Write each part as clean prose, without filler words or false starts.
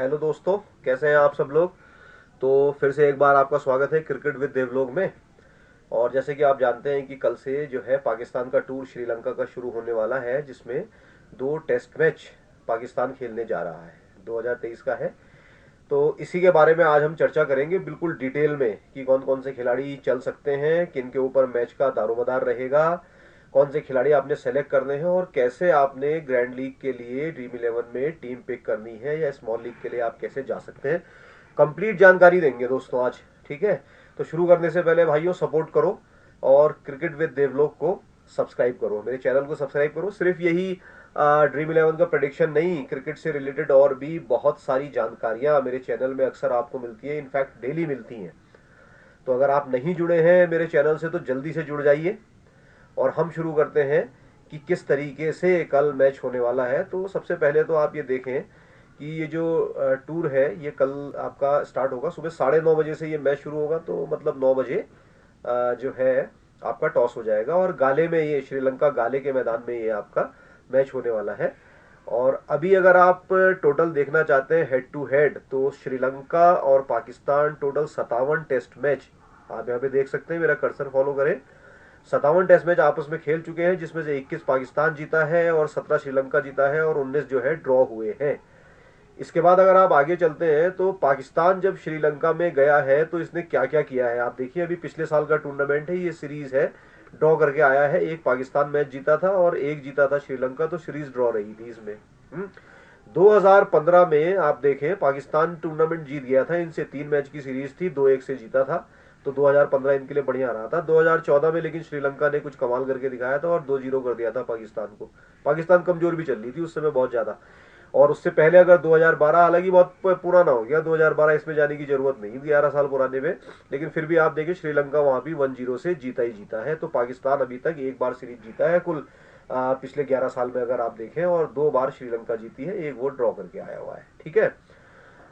Hello दोस्तों, कैसे हैं आप सब लोग। तो फिर से एक बार आपका स्वागत है क्रिकेट विद देवलोक में। और जैसे कि आप जानते हैं कि कल से जो है पाकिस्तान का टूर श्रीलंका का शुरू होने वाला है, जिसमें 2 टेस्ट मैच पाकिस्तान खेलने जा रहा है। 2023 का है। तो इसी के बारे में आज हम चर्चा करेंगे बिल्कुल डिटेल में कि कौन कौन से खिलाड़ी चल सकते हैं, किन के ऊपर मैच का दारोमदार रहेगा, कौन से खिलाड़ी आपने सेलेक्ट करने हैं और कैसे आपने ग्रैंड लीग के लिए ड्रीम इलेवन में टीम पिक करनी है या स्मॉल लीग के लिए आप कैसे जा सकते हैं। कंप्लीट जानकारी देंगे दोस्तों आज। ठीक है। तो शुरू करने से पहले भाइयों सपोर्ट करो और क्रिकेट विद देवलोक को सब्सक्राइब करो, मेरे चैनल को सब्सक्राइब करो। सिर्फ यही ड्रीम इलेवन का प्रेडिक्शन नहीं, क्रिकेट से रिलेटेड और भी बहुत सारी जानकारियां मेरे चैनल में अक्सर आपको मिलती है, इनफैक्ट डेली मिलती हैं। तो अगर आप नहीं जुड़े हैं मेरे चैनल से तो जल्दी से जुड़ जाइए और हम शुरू करते हैं कि किस तरीके से कल मैच होने वाला है। तो सबसे पहले तो आप ये देखें कि ये जो टूर है ये कल आपका स्टार्ट होगा सुबह 9:30 बजे से। ये मैच शुरू होगा तो मतलब 9 बजे जो है आपका टॉस हो जाएगा और गाले में, ये श्रीलंका गाले के मैदान में ये आपका मैच होने वाला है। और अभी अगर आप टोटल देखना चाहते हैं हेड टू हेड, तो श्रीलंका और पाकिस्तान टोटल 57 टेस्ट मैच आप यहाँ पे देख सकते हैं। मेरा कर्सर फॉलो करें। 57 टेस्ट मैच आपस में खेल चुके हैं, जिसमें से 21 पाकिस्तान जीता है और 17 श्रीलंका जीता है और 19 जो है ड्रॉ हुए हैं। इसके बाद अगर आप आगे चलते हैं तो पाकिस्तान जब श्रीलंका में गया है तो इसने क्या क्या किया है आप देखिए। अभी पिछले साल का टूर्नामेंट है, ये सीरीज है, ड्रॉ करके आया है। एक पाकिस्तान मैच जीता था और एक जीता था श्रीलंका, तो सीरीज ड्रॉ रही थी इसमें। 2015 में आप देखें पाकिस्तान टूर्नामेंट जीत गया था, इनसे 3 मैच की सीरीज थी, 2-1 से जीता था। तो 2015 इनके लिए बढ़िया रहा था। 2014 में लेकिन श्रीलंका ने कुछ कमाल करके दिखाया था और 2-0 कर दिया था पाकिस्तान को। पाकिस्तान कमजोर भी चल रही थी उस समय बहुत ज्यादा। और उससे पहले अगर 2012, हालांकि बहुत पुराना हो गया 2012, इसमें जाने की जरूरत नहीं, 11 साल पुराने में, लेकिन फिर भी आप देखिए श्रीलंका वहां भी 1-0 से जीता ही जीता है। तो पाकिस्तान अभी तक एक बार सीरीज जीता है कुल पिछले 11 साल में अगर आप देखें, और 2 बार श्रीलंका जीती है, एक वो ड्रॉ करके आया हुआ है। ठीक है।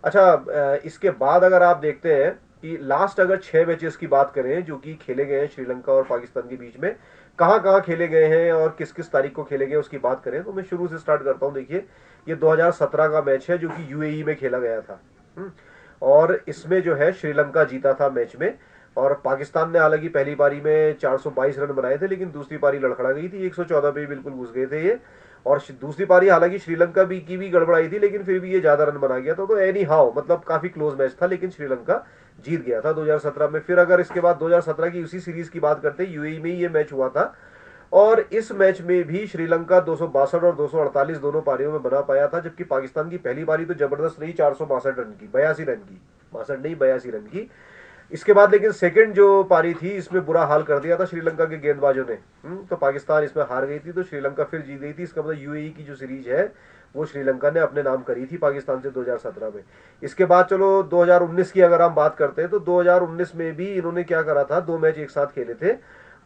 अच्छा, इसके बाद अगर आप देखते हैं कि लास्ट अगर 6 मैचेस की बात करें जो कि खेले गए हैं श्रीलंका और पाकिस्तान के बीच में, कहाँ कहाँ खेले गए हैं और किस किस तारीख को खेले गए उसकी बात करें, तो मैं शुरू से स्टार्ट करता हूँ। देखिए, ये 2017 का मैच है जो कि यूएई में खेला गया था। और इसमें जो है श्रीलंका जीता था मैच में। और पाकिस्तान ने हालांकि पहली पारी में 422 रन बनाए थे, लेकिन दूसरी पारी लड़खड़ा गई थी, 114 पे बिल्कुल घुस गए थे ये। और दूसरी पारी हालांकि श्रीलंका भी की भी गड़बड़ाई थी, लेकिन फिर भी ये ज्यादा रन बना गया था। तो एनी हाउ मतलब काफी क्लोज मैच था, लेकिन श्रीलंका जीत गया था 2017 में। फिर अगर इसके बाद 2017 की उसी सीरीज की बात करते हैं, यूएई में ही ये मैच हुआ था। और इस मैच में भी श्रीलंका 262 और 248 दोनों पारियों में बना पाया था, जबकि पाकिस्तान की पहली पारी तो जबरदस्त रही, 462 रन की, 82 रन की, 62 नहीं 82 रन की। इसके बाद लेकिन सेकंड जो पारी थी इसमें बुरा हाल कर दिया था श्रीलंका के गेंदबाजों ने। तो पाकिस्तान इसमें हार गई थी, तो श्रीलंका फिर जीत गई थी। इसका मतलब यूएई की जो सीरीज है वो श्रीलंका ने अपने नाम करी थी पाकिस्तान से 2017 में। इसके बाद चलो 2019 की अगर हम बात करते हैं, तो 2019 में भी इन्होंने क्या करा था, 2 मैच एक साथ खेले थे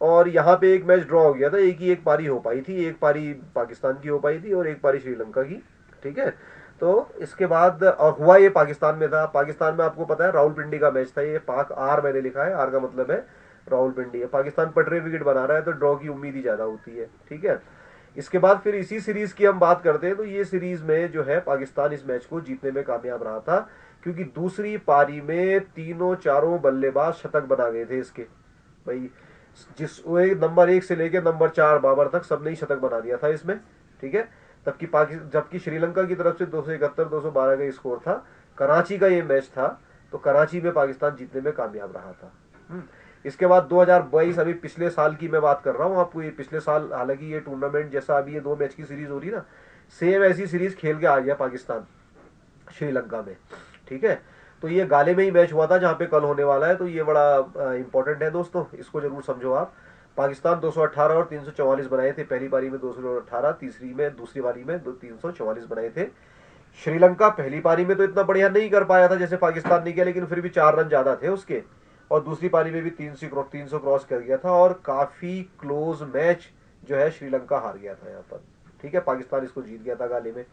और यहाँ पे एक मैच ड्रॉ हो गया था। एक ही एक पारी हो पाई थी, एक पारी पाकिस्तान की हो पाई थी और एक पारी श्रीलंका की। ठीक है। तो इसके बाद और हुआ ये पाकिस्तान में था। पाकिस्तान में आपको पता है रावलपिंडी का मैच था, ये पाक आर मैंने लिखा है, आर का मतलब है रावलपिंडी है। पाकिस्तान पटरे विकेट बना रहा है तो ड्रॉ की उम्मीद ही ज्यादा होती है। ठीक है। इसके बाद फिर इसी सीरीज की हम बात करते हैं, तो ये सीरीज में जो है पाकिस्तान इस मैच को जीतने में कामयाब रहा था, क्योंकि दूसरी पारी में तीनों चारों बल्लेबाज शतक बना गए थे इसके। भाई जिस नंबर 1 से लेकर नंबर 4 बाबर तक सबने ही शतक बना दिया था इसमें। ठीक है। जबकि श्रीलंका की तरफ से 271 212 का स्कोर था। कराची का ये मैच था, तो कराची में पाकिस्तान जीतने में कामयाब रहा था। इसके बाद 2022, अभी पिछले साल की मैं बात कर रहा हूँ आपको, ये पिछले साल, हालांकि ये टूर्नामेंट जैसा अभी ये 2 मैच की सीरीज हो रही ना, सेम ऐसी सीरीज खेल के आ गया पाकिस्तान श्रीलंका में। ठीक है। तो ये गाले में ही मैच हुआ था जहां पे कल होने वाला है, तो ये बड़ा इंपॉर्टेंट है दोस्तों, इसको जरूर समझो आप। पाकिस्तान 218 और 344 बनाए थे पहली पारी में, 218, तीसरी में दूसरी पारी में 344 बनाए थे। श्रीलंका पहली पारी में तो इतना बढ़िया नहीं कर पाया था जैसे पाकिस्तान ने किया, लेकिन फिर भी 4 रन ज्यादा थे उसके। और दूसरी पारी में भी 300 क्रॉस कर गया था और काफी क्लोज मैच जो है श्रीलंका हार गया था यहाँ पर। ठीक है। पाकिस्तान इसको जीत गया था गाले में।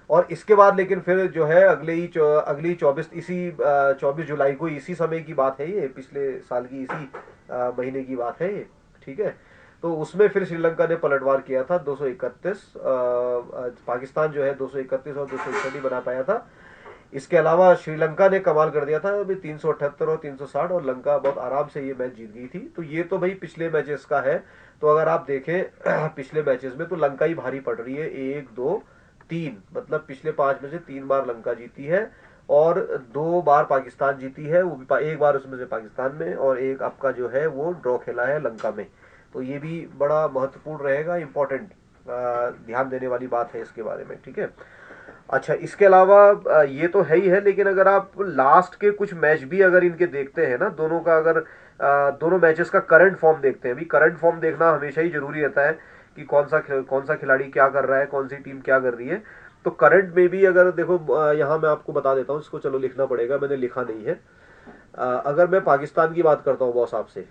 और इसके बाद लेकिन फिर जो है अगली 24 जुलाई को, इसी समय की बात है ये, पिछले साल की इसी महीने की बात है ये। ठीक है। तो उसमें फिर श्रीलंका ने पलटवार किया था, 231, पाकिस्तान जो है 231 और 261 ही बना पाया था। इसके अलावा श्रीलंका ने कमाल कर दिया था अभी 378 और 360, और लंका बहुत आराम से ये मैच जीत गई थी। तो ये तो भाई पिछले मैचेस का है। तो अगर आप देखें पिछले मैचेस में तो लंका ही भारी पड़ रही है। 1 2 3 मतलब पिछले 5 में से 3 बार लंका जीती है और 2 बार पाकिस्तान जीती है, वो भी एक बार उसमें से पाकिस्तान में, और एक आपका जो है वो ड्रॉ खेला है लंका में। तो ये भी बड़ा महत्वपूर्ण रहेगा, इंपॉर्टेंट ध्यान देने वाली बात है इसके बारे में, ठीक है। अच्छा, इसके अलावा ये तो है ही है, लेकिन अगर आप लास्ट के कुछ मैच भी अगर इनके देखते हैं ना, दोनों का अगर दोनों मैचेस का करंट फॉर्म देखते हैं, अभी करंट फॉर्म देखना हमेशा ही जरूरी रहता है कि कौन सा खिलाड़ी क्या कर रहा है, कौन सी टीम क्या कर रही है। तो करंट में भी अगर देखो, यहाँ मैं आपको बता देता हूँ, इसको चलो लिखना पड़ेगा, मैंने लिखा नहीं है। अगर मैं पाकिस्तान की बात करता हूँ बॉस आपसे,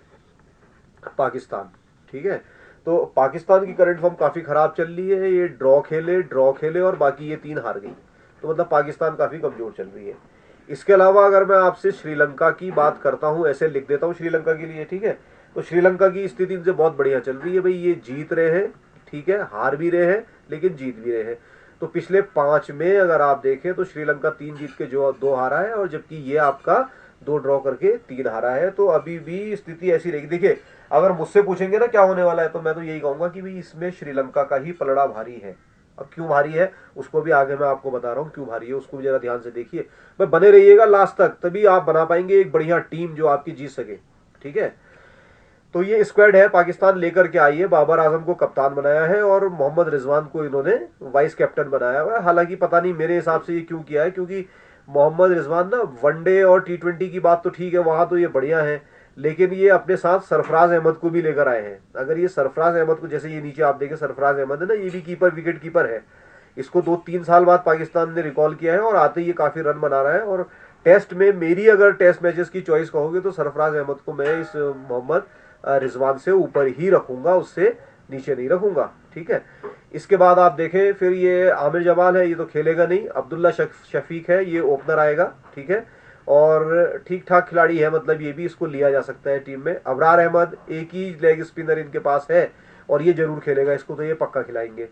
पाकिस्तान, ठीक है, तो पाकिस्तान की करंट फॉर्म काफी खराब चल रही है। ये ड्रॉ खेले और बाकी ये 3 हार गई। तो मतलब पाकिस्तान काफी कमजोर चल रही है। इसके अलावा अगर मैं आपसे श्रीलंका की बात करता हूं, ऐसे लिख देता हूं श्रीलंका के लिए, ठीक है। तो श्रीलंका की स्थिति इनसे बहुत बढ़िया चल रही है भाई, ये जीत रहे हैं, ठीक है, हार भी रहे हैं लेकिन जीत भी रहे हैं। तो पिछले 5 में अगर आप देखें तो श्रीलंका 3 जीत के जो 2 हारा है, और जबकि ये आपका 2 ड्रॉ करके 3 हारा है। तो अभी भी स्थिति ऐसी रहेगी। देखिए, अगर मुझसे पूछेंगे ना क्या होने वाला है, तो मैं तो यही कहूंगा कि भाई इसमें श्रीलंका का ही पलड़ा भारी है। अब क्यों भारी है उसको भी आगे मैं आपको बता रहा हूँ क्यों भारी है, उसको भी जरा ध्यान से देखिए। भाई बने रहिएगा लास्ट तक, तभी आप बना पाएंगे एक बढ़िया टीम जो आपकी जीत सके, ठीक है। तो ये स्क्वाड है पाकिस्तान लेकर के आई है। बाबर आजम को कप्तान बनाया है और मोहम्मद रिजवान को इन्होंने वाइस कैप्टन बनाया हुआ है। हालांकि पता नहीं मेरे हिसाब से ये क्यों किया है, क्योंकि मोहम्मद रिजवान ना वनडे और T20 की बात तो ठीक है, वहां तो ये बढ़िया है, लेकिन ये अपने साथ सरफराज अहमद को भी लेकर आए हैं। अगर ये सरफराज अहमद को, जैसे ये नीचे आप देखें सरफराज अहमद है ना, ये भी कीपर, विकेट कीपर है। इसको 2-3 साल बाद पाकिस्तान ने रिकॉल किया है और आते ही ये काफी रन बना रहा है। और टेस्ट में मेरी अगर टेस्ट मैचेस की चॉइस कहोगे तो सरफराज अहमद को मैं इस मोहम्मद रिजवान से ऊपर ही रखूंगा, उससे नीचे नहीं रखूंगा, ठीक है। इसके बाद आप देखें फिर ये आमिर जमाल है, ये तो खेलेगा नहीं। अब्दुल्ला शफीक है, ये ओपनर आएगा, ठीक है, और ठीक ठाक खिलाड़ी है, मतलब ये भी इसको लिया जा सकता है टीम में। अबरार अहमद एक ही लेग स्पिनर इनके पास है और ये जरूर खेलेगा, इसको तो ये पक्का खिलाएंगे।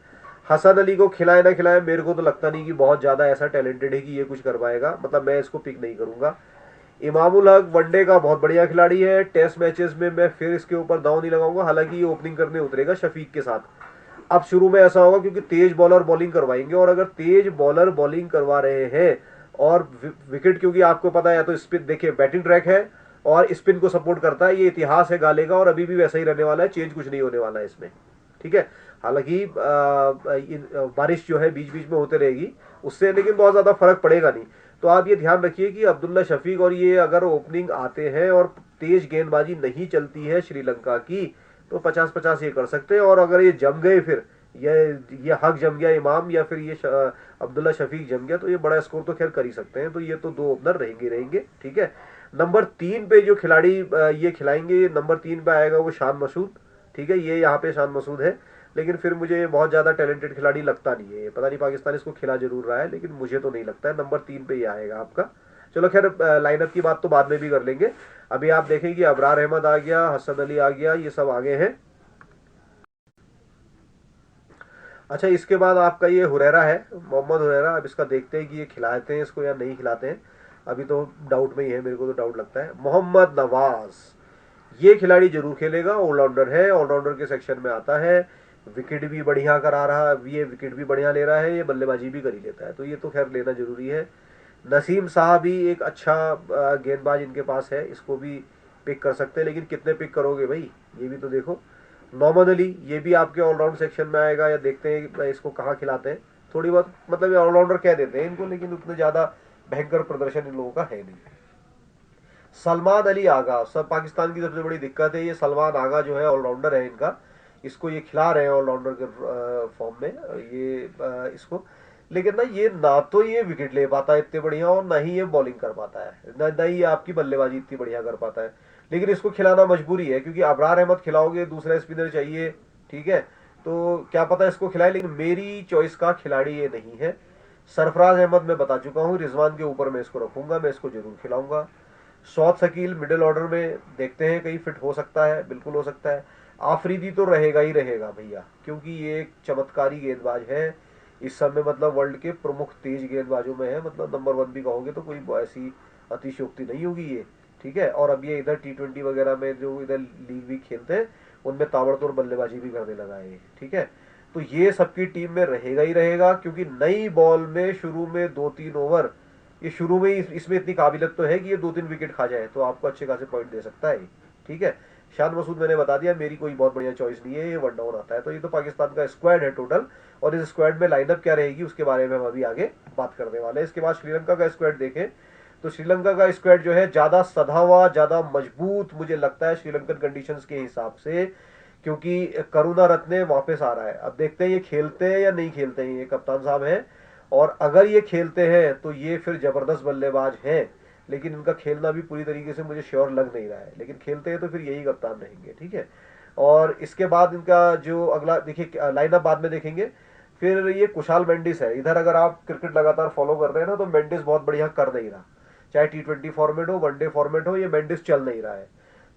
हसन अली को खिलाए ना खिलाए, मेरे को तो लगता नहीं कि बहुत ज्यादा ऐसा टैलेंटेड है कि ये कुछ कर पाएगा, मतलब मैं इसको पिक नहीं करूंगा। इमामुल हक वनडे का बहुत बढ़िया खिलाड़ी है, टेस्ट मैचेस में मैं फिर इसके ऊपर दांव नहीं लगाऊंगा। हालांकि ये ओपनिंग करने उतरेगा शफीक के साथ। अब शुरू में ऐसा होगा क्योंकि तेज बॉलर बॉलिंग करवाएंगे, और अगर तेज बॉलर बॉलिंग करवा रहे हैं और विकेट, क्योंकि आपको पता है तो स्पिन, देखिए बैटिंग ट्रैक है और स्पिन को सपोर्ट करता है, ये इतिहास है गाले का और अभी भी वैसा ही रहने वाला है, चेंज कुछ नहीं होने वाला है इसमें, ठीक है। हालांकि बारिश जो है बीच बीच में होते रहेगी उससे, लेकिन बहुत ज्यादा फर्क पड़ेगा नहीं। तो आप ये ध्यान रखिए कि अब्दुल्ला शफीक और ये अगर ओपनिंग आते हैं और तेज गेंदबाजी नहीं चलती है श्रीलंका की, तो 50-50 ये कर सकते हैं। और अगर ये जम गए, फिर ये हक जम गया इमाम, या फिर ये अब्दुल्ला शफीक जम गया, तो ये बड़ा स्कोर तो खैर कर ही सकते हैं। तो ये तो 2 ओपनर रहेंगे, ठीक है। नंबर 3 पे जो खिलाड़ी ये खिलाएंगे, नंबर 3 पे आएगा वो शान मसूद, ठीक है। ये यहाँ पे शान मसूद है, लेकिन फिर मुझे बहुत ज्यादा टैलेंटेड खिलाड़ी लगता नहीं है। पता नहीं पाकिस्तान इसको खिला जरूर रहा है, लेकिन मुझे तो नहीं लगता है। नंबर 3 पे ये आएगा आपका। चलो खैर, लाइनअप की बात तो बाद में भी कर लेंगे। अभी आप देखें कि अबरार अहमद आ गया, हसन अली आ गया, ये सब आगे हैं। अच्छा, इसके बाद आपका ये हुरैरा है, मोहम्मद हुरैरा। अब इसका देखते हैं कि ये खिलाते हैं इसको या नहीं खिलाते हैं, अभी तो डाउट में ही है, मेरे को तो डाउट लगता है। मोहम्मद नवाज, ये खिलाड़ी जरूर खेलेगा, ऑलराउंडर है, ऑलराउंडर के सेक्शन में आता है। विकेट भी बढ़िया करा रहा है, ये विकेट भी बढ़िया ले रहा है, ये बल्लेबाजी भी कर ही लेता है, तो ये तो खैर लेना जरूरी है। नसीम साहब भी एक अच्छा गेंदबाज इनके पास है, इसको भी पिक कर सकते हैं, लेकिन कितने पिक करोगे भाई, ये भी तो देखो। नौमन अली, ये भी आपके ऑलराउंड सेक्शन में आएगा, या देखते हैं इसको कहाँ खिलाते हैं। थोड़ी बहुत मतलब ऑलराउंडर कह देते हैं इनको, लेकिन उतने ज्यादा भयंकर प्रदर्शन इन लोगों का है नहीं। सलमान अली आगा, सब पाकिस्तान की सबसे बड़ी दिक्कत है, ये सलमान आगा जो है ऑलराउंडर है इनका, इसको ये खिला रहे हैं ऑलराउंडर के फॉर्म में ये इसको। लेकिन ना ये ना तो ये विकेट ले पाता है इतने बढ़िया, और ना ही ये बॉलिंग कर पाता है, ना ही ये आपकी बल्लेबाजी इतनी बढ़िया कर पाता है। लेकिन इसको खिलाना मजबूरी है, क्योंकि अबरार अहमद खिलाओगे, दूसरा स्पिनर चाहिए, ठीक है। तो क्या पता इसको खिलाए, लेकिन मेरी चॉइस का खिलाड़ी ये नहीं है। सरफराज अहमद मैं बता चुका हूँ, रिजवान के ऊपर मैं इसको रखूंगा, मैं इसको जरूर खिलाऊंगा। शौत शकील मिडिल ऑर्डर में देखते हैं, कहीं फिट हो सकता है, बिल्कुल हो सकता है। आफरीदी तो रहेगा ही रहेगा भैया, क्योंकि ये एक चमत्कारी गेंदबाज है, इस समय मतलब वर्ल्ड के प्रमुख तेज गेंदबाजों में है, मतलब नंबर 1 भी कहोगे तो कोई ऐसी अतिशयोक्ति नहीं होगी ये। ठीक है, और अब ये इधर T20 वगैरह में जो इधर लीग भी खेलते हैं उनमें ताबड़तोड़ बल्लेबाजी भी करने लगा है। ठीक है, तो ये सबकी टीम में रहेगा ही रहेगा, क्योंकि नई बॉल में शुरू में 2-3 ओवर, ये शुरू में ही इसमें इतनी काबिलियत तो है कि ये 2-3 विकेट खा जाए तो आपको अच्छे खासे पॉइंट दे सकता है। ठीक है, शान मसूद मैंने बता दिया मेरी कोई बहुत बढ़िया चॉइस नहीं है, ये वन डाउन आता है। तो ये तो पाकिस्तान का स्क्वाड है टोटल, और इस स्क्वाड में लाइनअप क्या रहेगी उसके बारे में हम अभी आगे बात करने वाले हैं। इसके बाद श्रीलंका का स्क्वाड देखें तो श्रीलंका का स्क्वाड जो है ज्यादा सधा हुआ, ज्यादा मजबूत मुझे लगता है श्रीलंकन कंडीशंस के हिसाब से, क्योंकि करुणा रत्ने वापस आ रहा है। अब देखते हैं ये खेलते हैं या नहीं खेलते हैं, ये कप्तान साहब हैं, और अगर ये खेलते हैं तो ये फिर जबरदस्त बल्लेबाज हैं, लेकिन इनका खेलना भी पूरी तरीके से मुझे श्योर लग नहीं रहा है, लेकिन खेलते हैं तो फिर यही कप्तान रहेंगे। ठीक है, और इसके बाद इनका जो अगला देखिए लाइनअप बाद में देखेंगे। फिर ये कुशाल मेंडिस है, इधर अगर आप क्रिकेट लगातार फॉलो कर रहे हैं ना तो मेंडिस बहुत बढ़िया कर नहीं रहा, चाहे T20 फॉर्मेट हो, वनडे फॉर्मेट हो, ये मेंडिस चल नहीं रहा है।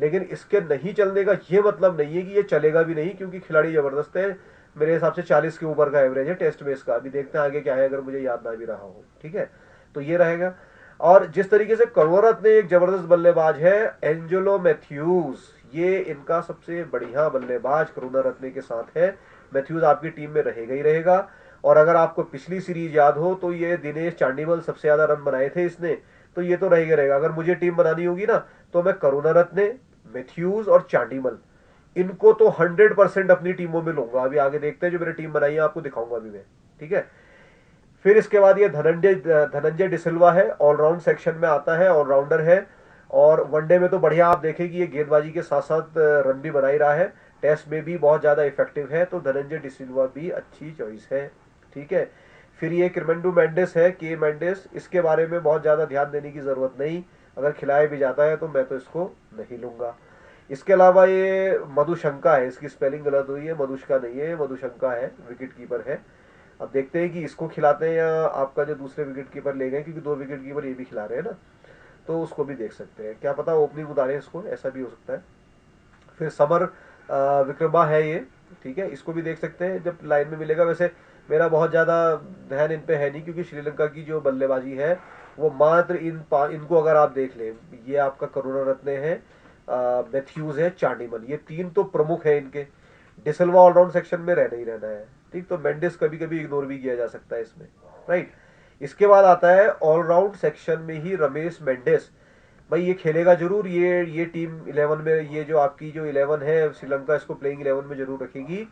लेकिन इसके नहीं चलने का ये मतलब नहीं है कि ये चलेगा भी नहीं, क्योंकि खिलाड़ी जबरदस्त है। मेरे हिसाब से 40 के ऊपर का एवरेज है टेस्ट बेस का, अभी देखते हैं आगे क्या है, अगर मुझे याद ना भी रहा हो। ठीक है, तो ये रहेगा। और जिस तरीके से करुणरत्ने ने एक जबरदस्त बल्लेबाज है, एंजेलो मैथ्यूज, ये इनका सबसे बढ़िया बल्लेबाज करुणरत्ने के साथ है। मैथ्यूज आपकी टीम में रहेगा ही रहेगा। और अगर आपको पिछली सीरीज याद हो तो ये दिनेश चांडीमल सबसे ज्यादा रन बनाए थे इसने, तो ये तो रहेगा रहेगा। अगर मुझे टीम बनानी होगी ना तो मैं करुणरत्ने, मैथ्यूज और चांडीमल, इनको तो 100% अपनी टीमों में लूंगा। अभी आगे देखते हैं जो मेरी टीम बनाई है आपको दिखाऊंगा अभी मैं। ठीक है, फिर इसके बाद ये धनंजय डिसिल्वा है, ऑलराउंड सेक्शन में आता है, ऑलराउंडर है। और वनडे में तो बढ़िया आप देखें कि ये गेंदबाजी के साथ साथ रन भी बना ही रहा है, टेस्ट में भी बहुत ज्यादा इफेक्टिव है, तो धनंजय डिसिल्वा भी अच्छी चॉइस है। ठीक है, फिर ये किरमेंडू मेंडिस है, के मेंडिस, इसके बारे में बहुत ज्यादा ध्यान देने की जरूरत नहीं, अगर खिलाया भी जाता है तो मैं तो इसको नहीं लूंगा। इसके अलावा ये मधुशंका है, इसकी स्पेलिंग गलत हुई है, मधुशका नहीं है, मधुशंका है, विकेट कीपर है। अब देखते हैं कि इसको खिलाते हैं या आपका जो दूसरे विकेट कीपर ले गए, क्योंकि 2 विकेट कीपर ये भी खिला रहे हैं ना, तो उसको भी देख सकते हैं, क्या पता ओपनिंग उतारे इसको, ऐसा भी हो सकता है। फिर समर विक्रमा है ये, ठीक है, इसको भी देख सकते हैं जब लाइन में मिलेगा। वैसे मेरा बहुत ज़्यादा ध्यान इन पे है नहीं, क्योंकि श्रीलंका की जो बल्लेबाजी है वो मात्र इनको अगर आप देख लें, ये आपका करुणरत्ने है, मैथ्यूज है, चांडीमल, ये 3 तो प्रमुख है इनके। डिसिल्वा ऑलराउंड सेक्शन में रहना ही रहना है। ठीक, तो मेंडिस कभी कभी इग्नोर भी किया जा सकता है इसमें, राइट। इसके बाद आता है ऑलराउंड सेक्शन में ही रमेश मेंडिस। भाई ये खेलेगा जरूर, ये टीम 11 में, ये जो आपकी जो 11 है श्रीलंका, इसको प्लेइंग 11 में जरूर रखेगी,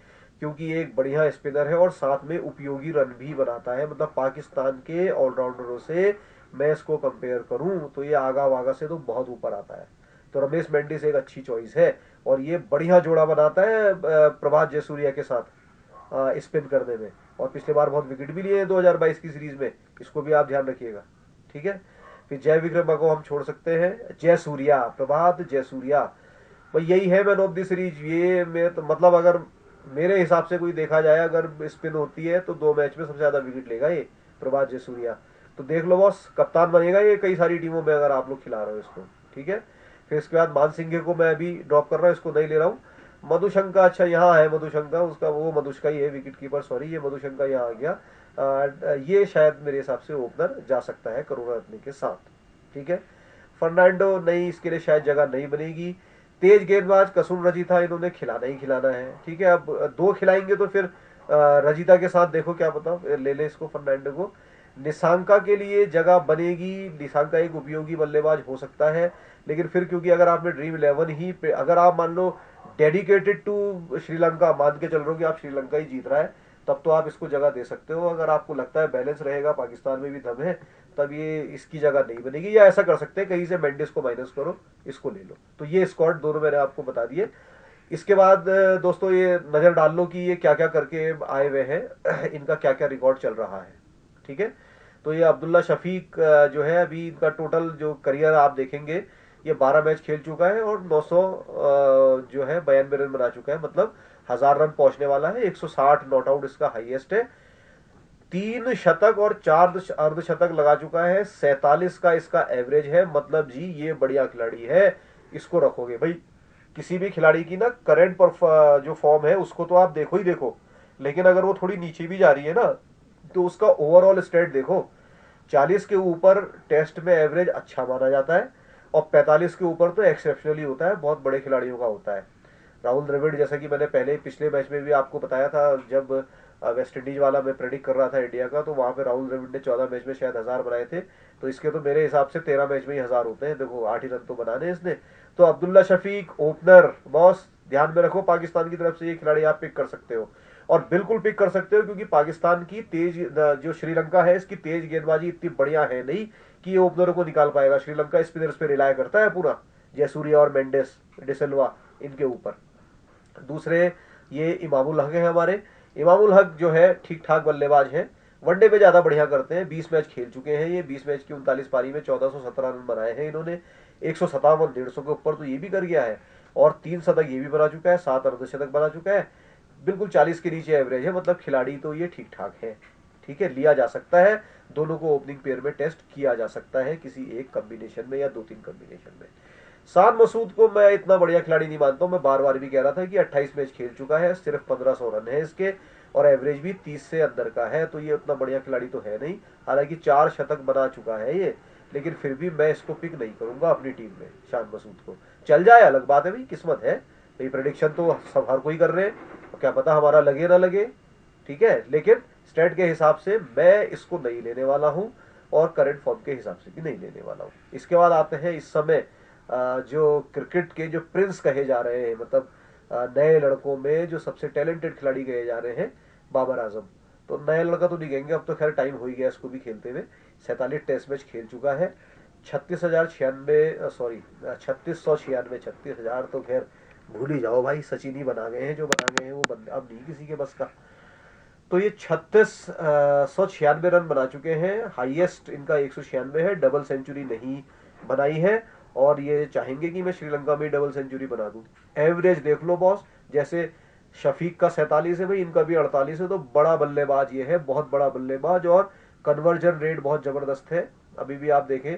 क्योंकि ये एक बढ़िया स्पिनर है और साथ में उपयोगी रन भी बनाता है। मतलब पाकिस्तान के ऑलराउंडरों से मैं इसको कंपेयर करूं तो ये आगा वागा से तो बहुत ऊपर आता है। तो रमेश मेंडिस एक अच्छी चॉइस है, और ये बढ़िया जोड़ा बनाता है प्रभात जयसूर्या के साथ स्पिन करने में, और पिछले बार बहुत विकेट भी लिए हैं 2022 की सीरीज में, इसको भी आप ध्यान रखिएगा। ठीक है, फिर जय विक्रमा को हम छोड़ सकते हैं, जयसूर्या, प्रभात जयसूर्या, भाई यही है मैन ऑफ द सीरीज। ये मैं तो मतलब अगर मेरे हिसाब से कोई देखा जाए, अगर स्पिन होती है तो 2 मैच में सबसे ज्यादा विकेट लेगा ये प्रभात जयसूर्या। तो देख लो बॉस, कप्तान बनेगा ये कई सारी टीमों में अगर आप लोग खिला रहे हो इसको। ठीक है, फिर इसके बाद मान सिंह को मैं अभी ड्रॉप कर रहा हूँ, इसको नहीं ले रहा हूँ। मधुशंका, अच्छा यहाँ है मधुशंका, उसका वो मधुशका ही है विकेट कीपर, सॉरी, ये मधुशंका यहाँ आ गया। ये शायद मेरे हिसाब से ओपनर जा सकता है करुणरत्ने के साथ। ठीक है, फर्नांडो नहीं, इसके लिए शायद जगह नहीं बनेगी। तेज गेंदबाज कसुम रजीता, इन्होंने खिलाना ही खिलाना है। ठीक है, अब 2 खिलाएंगे तो फिर रजीता के साथ देखो क्या पता ले ले इसको, फर्नांडो को। निशांका के लिए जगह बनेगी, निशांका एक उपयोगी बल्लेबाज हो सकता है, लेकिन फिर क्योंकि अगर आपने ड्रीम 11 ही पे, अगर आप मान लो डेडिकेटेड टू श्रीलंका मान के चल रहे हो कि आप श्रीलंका ही जीत रहा है, तब तो आप इसको जगह दे सकते हो। अगर आपको लगता है बैलेंस रहेगा, पाकिस्तान में भी दम है, तब ये इसकी जगह नहीं बनेगी, या ऐसा कर सकते हैं कहीं से मेंडिस को माइनस करो, इसको ले लो। तो ये स्क्वाड दोनों मैंने आपको बता दिए। इसके बाद दोस्तों ये नजर डाल लो कि ये क्या क्या करके आए हुए हैं, इनका क्या क्या रिकॉर्ड चल रहा है। ठीक है, तो ये अब्दुल्ला शफीक जो है, अभी इनका टोटल जो करियर आप देखेंगे, ये 12 मैच खेल चुका है और 900 जो है 92 रन बना चुका है, मतलब 1000 रन पहुंचने वाला है। 160 नॉट आउट इसका हाईएस्ट है, 3 शतक और 4 अर्धशतक लगा चुका है, 47 का इसका एवरेज है। मतलब जी ये बढ़िया खिलाड़ी है, इसको रखोगे भाई। किसी भी खिलाड़ी की ना करंट जो फॉर्म है उसको तो आप देखो ही देखो, लेकिन अगर वो थोड़ी नीचे भी जा रही है ना, तो उसका ओवरऑल स्टेट देखो, 40 के ऊपर टेस्ट में एवरेज अच्छा माना जाता है, और 45 के ऊपर तो एक्सेप्शनली होता है, बहुत बड़े खिलाड़ियों का होता है। राहुल द्रविड़, जैसा कि मैंने पहले पिछले मैच में भी आपको बताया था, जब वेस्ट इंडीज वाला मैं प्रेडिक्ट कर रहा था इंडिया का, तो वहां पे राहुल द्रविड़ ने 14 मैच में शायद 1000 बनाए थे। तो इसके तो मेरे हिसाब से 13 मैच में ही 1000 होते हैं। देखो 8 ही रन तो बनाने इसने। तो अब्दुल्ला शफीक ओपनर, बॉस ध्यान में रखो, पाकिस्तान की तरफ से ये खिलाड़ी आप पिक कर सकते हो, और बिल्कुल पिक कर सकते हो, क्योंकि पाकिस्तान की तेज, जो श्रीलंका है इसकी तेज गेंदबाजी इतनी बढ़िया है नहीं कि ये ओपनरों को निकाल पाएगा। श्रीलंका स्पिनर्स पे रिलाय करता है पूरा, जयसूर्या और मेंडेस डिसिल्वा इनके ऊपर। दूसरे ये इमामुल हक है हमारे। इमामुल हक जो है ठीक ठाक बल्लेबाज है, वनडे पे ज्यादा बढ़िया करते हैं, 20 मैच खेल चुके हैं ये, 20 मैच की 39 पारी में 1417 रन बनाए हैं इन्होंने, 157 150 के ऊपर तो ये भी कर गया है, और 3 शतक ये भी बना चुका है, 7 अर्धशतक बना चुका है। बिल्कुल 40 के नीचे एवरेज है, मतलब खिलाड़ी तो ये ठीक ठाक है। ठीक है, लिया जा सकता है, दोनों को ओपनिंग पेयर में टेस्ट किया जा सकता है, किसी एक कॉम्बिनेशन में या 2-3 कॉम्बिनेशन में। शान मसूद को मैं इतना बढ़िया खिलाड़ी नहीं मानता हूं। मैं बार बार भी कह रहा था कि 28 मैच खेल चुका है, सिर्फ 1500 रन है इसके, और एवरेज भी 30 से अंदर का है, तो ये उतना बढ़िया खिलाड़ी तो है नहीं। हालांकि 4 शतक बना चुका है ये, लेकिन फिर भी मैं इसको पिक नहीं करूंगा अपनी टीम में। शान मसूद को चल जाए अलग बात है भाई, किस्मत है भाई, प्रेडिक्शन तो सब हर कोई कर रहे हैं, तो क्या पता हमारा लगे ना लगे। ठीक है, लेकिन स्टेट के हिसाब से मैं इसको नहीं लेने वाला हूं, और करंट फॉर्म के हिसाब से भी नहीं लेने वाला हूं। इसके बाद आते हैं इस समय जो क्रिकेट के जो प्रिंस कहे जा रहे हैं, मतलब नए लड़कों में जो सबसे टैलेंटेड खिलाड़ी कहे जा रहे हैं, बाबर आजम। तो नया लड़का तो नहीं कहेंगे, अब तो खैर टाइम हो ही गया इसको भी खेलते हुए। 47 टेस्ट मैच खेल चुका है, 36,096, सॉरी 3696, 36,000 तो खैर भूल ही जाओ भाई, सचिन ही बना गए हैं, जो बना गए हैं वो बंदे अब नहीं किसी के बस का। तो ये 3696 रन बना चुके हैं, हाईएस्ट इनका 196 है, डबल सेंचुरी नहीं बनाई है, और ये चाहेंगे कि मैं श्रीलंका में डबल सेंचुरी बना दूं। एवरेज देख लो बॉस, जैसे शफीक का 47 है भाई, इनका भी 48 है, तो बड़ा बल्लेबाज ये है, बहुत बड़ा बल्लेबाज, और कन्वर्जन रेट बहुत जबरदस्त है। अभी भी आप देखें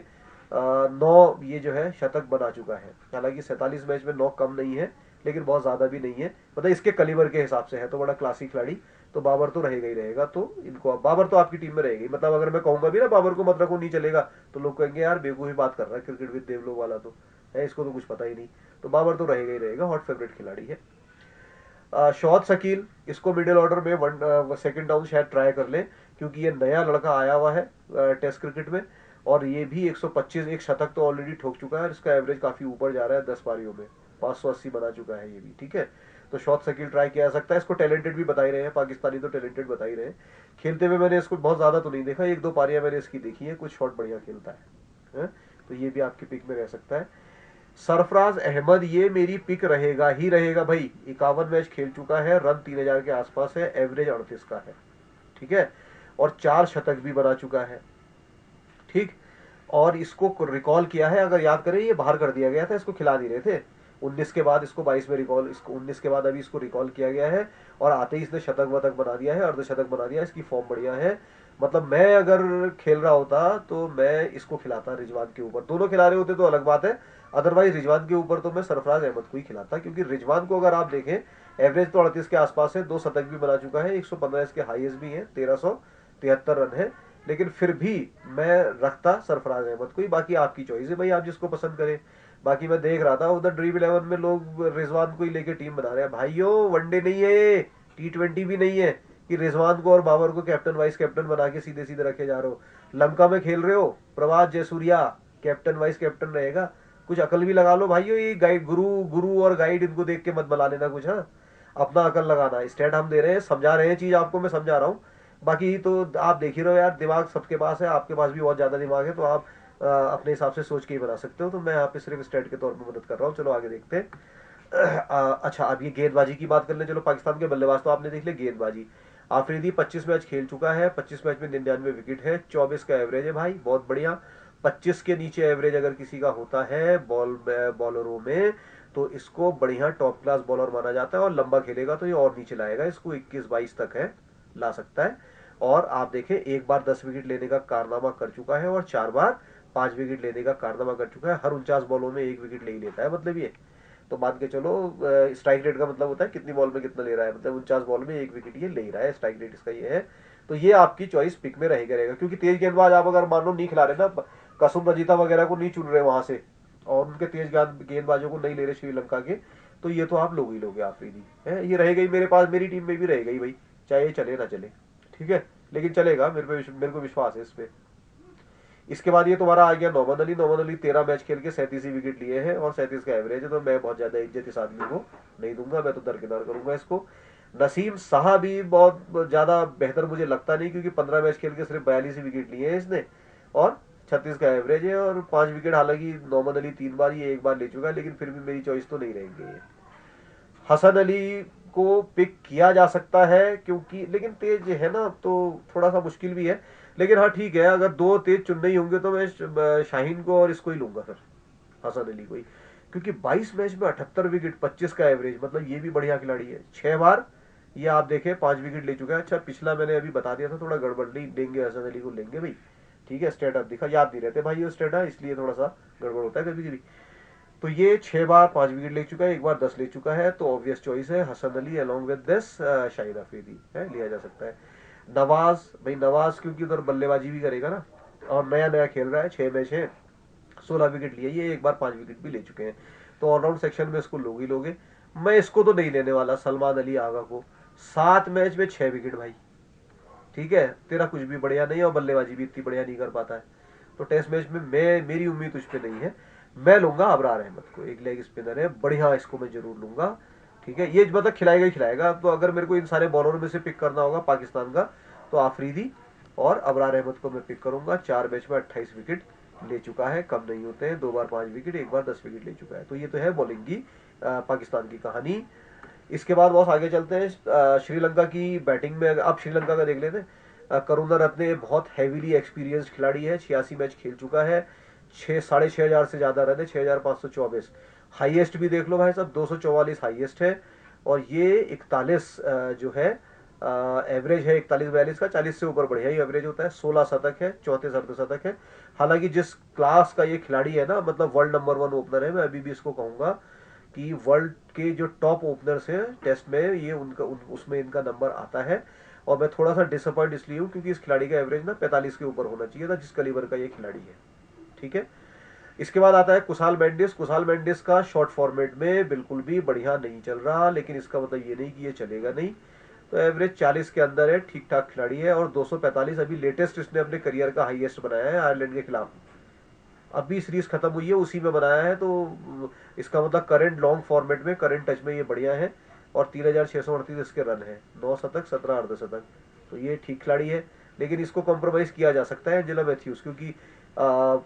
9 ये जो है शतक बना चुका है, हालांकि 47 मैच में 9 कम नहीं है, लेकिन बहुत ज्यादा भी नहीं है, मतलब इसके कलीबर के हिसाब से है तो बड़ा क्लासिक खिलाड़ी। तो बाबर तो रहेगा ही रहेगा, तो इनको बाबर तो आपकी टीम में रहेगी। मतलब अगर मैं कहूंगा भी ना बाबर को मत रखो नहीं चलेगा, तो लोग कहेंगे यार बेवकूफी बात कर रहा है, क्रिकेट विद देवलोक वाला तो है, इसको तो कुछ पता ही नहीं। तो बाबर तो रहेगा ही रहेगा, हॉट फेवरेट खिलाड़ी है। शौद शकील, इसको मिडिल ऑर्डर में वन सेकंड डाउन शायद ट्राई कर ले, क्योंकि ये नया लड़का आया हुआ है टेस्ट क्रिकेट में, और ये भी 125 एक शतक तो ऑलरेडी ठोक चुका है, और इसका एवरेज काफी ऊपर जा रहा है 10 पारियों में, 580 बना चुका है ये भी। ठीक है, तो शॉट शकील ट्राई किया जा सकता है। इसको टैलेंटेड भी बता ही रहे हैं, पाकिस्तानी तो टैलेंटेड बता ही रहे हैं। खेलते हुए मैंने इसको बहुत ज्यादा तो नहीं देखा, 1-2 पारियां मैंने इसकी देखी है, कुछ शॉट बढ़िया खेलता है? तो ये भी आपकी पिक में रह सकता है। सरफराज अहमद, ये मेरी पिक रहेगा ही रहेगा भाई, 51 मैच खेल चुका है, रन 3000 के आसपास है, एवरेज 38 का है। ठीक है, और 4 शतक भी बना चुका है। ठीक, और इसको रिकॉल किया है, अगर याद करें ये बाहर कर दिया गया था, इसको खिला नहीं रहे थे 19 के बाद, इसको 22 में रिकॉल, इसको 19 के बाद अभी इसको रिकॉल किया गया है, और आते ही इसने शतक वतक बना दिया है, अर्धशतक बना दिया, इसकी फॉर्म बढ़िया है। मतलब मैं अगर खेल रहा होता तो मैं इसको खिलाता रिजवान के ऊपर, दोनों खिला रहे होते तो अलग बात है, अदरवाइज रिजवान के ऊपर तो मैं सरफराज अहमद को ही खिलाता, क्योंकि रिजवान को अगर आप देखें एवरेज तो 38 के आसपास है, 2 शतक भी बना चुका है, 115 इसके हाईएस्ट भी है, 1373 रन है, लेकिन फिर भी मैं रखता सरफराज अहमद को ही। बाकी आपकी चॉइस है भाई, आप जिसको पसंद करें। बाकी मैं देख रहा था उधर ड्रीम 11 में लोग रिजवान को ही लेके टीम बना रहे हैं। भाइयों वनडे नहीं है ये, T20 भी नहीं है कि रिजवान को और बाबर को कैप्टन वाइस कैप्टन बना के सीधे सीधे रखे जा रहे हो। लंका में खेल रहे हो, प्रभात जयसूर्या कैप्टन वाइस कैप्टन रहेगा। कुछ अकल भी लगा लो भाइयों, ये गाइड गुरु गुरु और गाइड इनको देख के मत बना लेना कुछ। हाँ, अपना अकल लगाना, स्टेट हम दे रहे हैं, समझा रहे हैं, चीज आपको मैं समझा रहा हूँ। बाकी तो आप देख ही रहो यार, दिमाग सबके पास है, आपके पास भी बहुत ज्यादा दिमाग है, तो आप अपने हिसाब से सोच के ही बना सकते हो। तो मैं यहाँ पे सिर्फ स्टेट के तौर पर मदद कर रहा हूँ। चलो आगे देखते हैं। अच्छा, अब ये गेंदबाजी की बात कर ले। चलो पाकिस्तान के बल्लेबाज तो आपने देख लिया, गेंदबाजी आफरीदी 25 मैच खेल चुका है, 25 मैच में 99 विकेट है, 24 का एवरेज है भाई, बहुत बढ़िया। 25 के नीचे एवरेज अगर किसी का होता है बॉलरों में, तो इसको बढ़िया टॉप क्लास बॉलर माना जाता है, और लंबा खेलेगा तो ये और नीचे लाएगा, इसको 21-22 तक है, ला सकता है। और आप देखें, एक बार 10 विकेट लेने का कारनामा कर चुका है, और 4 बार 5 विकेट लेने का कारनामा कर चुका है, हर 49 बॉलों में 1 विकेट ले ही लेता है, मतलब ये तो मान के चलो। स्ट्राइक रेट का मतलब होता है कितनी बॉल में कितना ले रहा है, मतलब 49 बॉल में 1 विकेट ये ले रहा है, स्ट्राइक रेट इसका ये है। तो ये आपकी चॉइस पिक में रहेगा, क्योंकि तेज गेंदबाज आप अगर मान लो नहीं खिला रहे ना, कसुम रजीता वगैरह को नहीं चुन रहे वहां से, और उनके तेज गेंदबाजों को नहीं ले रहे श्रीलंका के, तो ये तो आप लोग ही लोगे आफरीदी है, ये रहेगा ही मेरे पास, मेरी टीम में भी रहेगा ही भाई, चाहे ये चले ना चले, ठीक है, लेकिन चलेगा, मेरे को विश्वास है इस पे। इसके बाद ये तुम्हारा आ गया Naumann Ali. Naumann Ali 13 match खेल के 37 विकेट लिए हैं और 37 का एवरेज है, तो मैं बहुत ज्यादा इज्जत इस आदमी को नहीं दूंगा, मैं तो दरकिनार करूंगा इसको। नसीम शाह भी बहुत ज्यादा बेहतर मुझे लगता नहीं, क्योंकि 15 मैच खेल के सिर्फ 42 विकेट लिए हैं इसने और 36 का एवरेज है, और 5 विकेट, हालांकि नौमन अली 3 बार, ये 1 बार ले चुका है, लेकिन फिर भी मेरी चॉइस तो नहीं रहेंगे ये। हसन अली को पिक किया जा सकता है क्योंकि, लेकिन तेज है ना तो थोड़ा सा मुश्किल भी है, लेकिन हाँ ठीक है, अगर 2 तेज चुनने ही होंगे तो मैं शाहीन को और इसको ही लूंगा फिर, हसन अली को ही, क्योंकि 22 मैच में 78 विकेट, 25 का एवरेज, मतलब ये भी बढ़िया खिलाड़ी है। 6 बार ये आप देखें 5 विकेट ले चुका है। अच्छा, पिछला मैंने अभी बता दिया था, थोड़ा गड़बड़, नहीं देंगे, हसन अली को लेंगे भाई, ठीक है, स्टेटअप दिखा, याद नहीं रहते भाई वो स्टेटअप, इसलिए थोड़ा सा गड़बड़ होता है कभी कभी। तो ये 6 बार 5 विकेट ले चुका है, 1 बार 10 ले चुका है, तो ऑब्वियस चॉइस है Hasan Ali along with this Shahid Afridi है, लिया जा सकता है। नवाज भाई, नवाज क्योंकि उधर बल्लेबाजी भी करेगा ना, और नया नया खेल रहा है, 6 मैच है, 16 विकेट लिए, ये 1 बार 5 विकेट भी ले चुके हैं, तो ऑलराउंड सेक्शन में इसको लोग ही लोगे। मैं इसको तो नहीं लेने वाला, सलमान अली आगा को, 7 मैच में 6 विकेट भाई, ठीक है, तेरा कुछ भी बढ़िया नहीं है और बल्लेबाजी भी इतनी बढ़िया नहीं कर पाता है, तो टेस्ट मैच में मेरी उम्मीद तुझ पे नहीं है। मैं लूंगा अबरार अहमद को, एक लेग स्पिनर है बढ़िया, इसको मैं जरूर लूंगा, ठीक है, ये मतलब खिलाएगा ही खिलाएगा। तो अगर मेरे को इन सारे बॉलरों में से पिक करना होगा पाकिस्तान का, तो आफरीदी और अबरार अहमद को मैं पिक करूंगा। 4 मैच में 28 विकेट ले चुका है, कम नहीं होते हैं, 2 बार 5 विकेट, 1 बार 10 विकेट ले चुका है। तो ये तो है बॉलिंग की पाकिस्तान की कहानी। इसके बाद बहुत आगे चलते हैं श्रीलंका की बैटिंग में। अब श्रीलंका का देख लेते हैं। करुणारत्ने बहुत हैवीली एक्सपीरियंस खिलाड़ी है, 86 मैच खेल चुका है, 6,500 से ज्यादा रन है, 6,524। हाईएस्ट भी देख लो भाई साहब, 244 हाईएस्ट है, और ये 41 जो है एवरेज है, 41-42 का, 40 से ऊपर बढ़िया ही एवरेज होता है। 16 शतक है, 34 अर्धशतक है। हालांकि जिस क्लास का ये खिलाड़ी है ना, मतलब वर्ल्ड नंबर 1 ओपनर है, मैं अभी भी इसको कहूंगा कि वर्ल्ड के जो टॉप ओपनर्स हैं टेस्ट में, ये उसमें इनका नंबर आता है। और मैं थोड़ा सा डिसअपॉइंट इसलिए हूँ क्योंकि इस खिलाड़ी का एवरेज ना 45 के ऊपर होना चाहिए था, जिस कलीबर का ये खिलाड़ी है, ठीक है। इसके बाद आता है कुशाल मेंडिस। कुशाल मेंडिस का शॉर्ट फॉर्मेट में बिल्कुल भी बढ़िया नहीं चल रहा, लेकिन इसका मतलब ये नहीं कि ये चलेगा नहीं, तो एवरेज 40 के अंदर है, ठीक ठाक खिलाड़ी है। और 245 अभी लेटेस्ट इसने अपने करियर का हाईएस्ट बनाया है आयरलैंड के खिलाफ, अभी सीरीज खत्म हुई है उसी में बनाया है, तो इसका मतलब करंट लॉन्ग फॉर्मेट में, करंट टच में ये बढ़िया है। और 3,638 इसके रन है, 9 शतक 17 अर्धशतक, तो ये ठीक खिलाड़ी है। लेकिन इसको कॉम्प्रोमाइज किया जा सकता है एंजेला मैथ्यूज, क्योंकि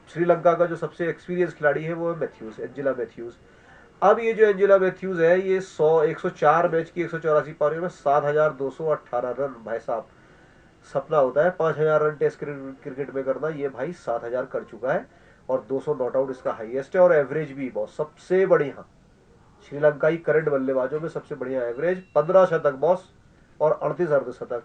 श्रीलंका का जो सबसे एक्सपीरियंस खिलाड़ी है वो है मैथ्यूज, एंजेला मैथ्यूज। अब ये जो एंजेला मैथ्यूज है, ये 104 मैच की 184 पारियों में 7,218 रन, भाई साहब सपना होता है 5,000 रन टेस्ट क्रिकेट में करना, ये भाई 7,000 कर चुका है, और 200 नॉट आउट इसका हाईएस्ट है, और एवरेज भी बहुत सबसे बढ़िया श्रीलंकाई करंट बल्लेबाजों में सबसे बढ़िया एवरेज, 15 शतक बॉस और 38 अर्धशतक।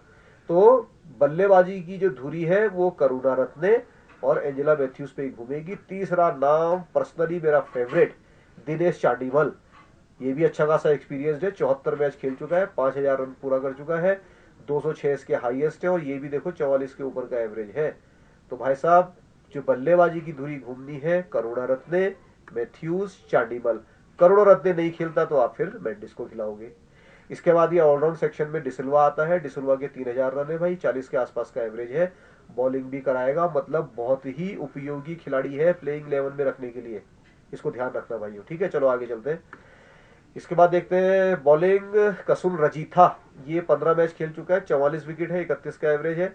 तो बल्लेबाजी की जो धुरी है वो करुणारत्ने और एंजेला मैथ्यूज पे ही घूमेगी। तीसरा नाम पर्सनली मेरा फेवरेट, दिनेश चांडीमल, ये भी अच्छा खासा एक्सपीरियंस है, 74 मैच खेल चुका है, 5,000 रन पूरा कर चुका है, 206 इसके हाईएस्ट है, और ये भी देखो 44 के ऊपर का एवरेज है। तो भाई साहब जो बल्लेबाजी की धुरी घूमनी है, करुणारत्ने, मैथ्यूज, चांडीमल। करुणारत्ने नहीं खेलता तो आप फिर मेंडिस को खिलाओगे। इसके बाद ये ऑलराउंड सेक्शन में डिसिल्वा आता है। डिसिल्वा के 3,000 रन है भाई, 40 के आसपास का एवरेज है, बॉलिंग भी कराएगा, मतलब बहुत ही उपयोगी खिलाड़ी है प्लेइंग 11 में रखने के लिए, इसको ध्यान रखना भाइयों, ठीक है। चलो आगे चलते हैं। इसके बाद देखते हैं बॉलिंग, कसुम रजीथा, ये 15 मैच खेल चुका है, 44 विकेट है, 31 का एवरेज है,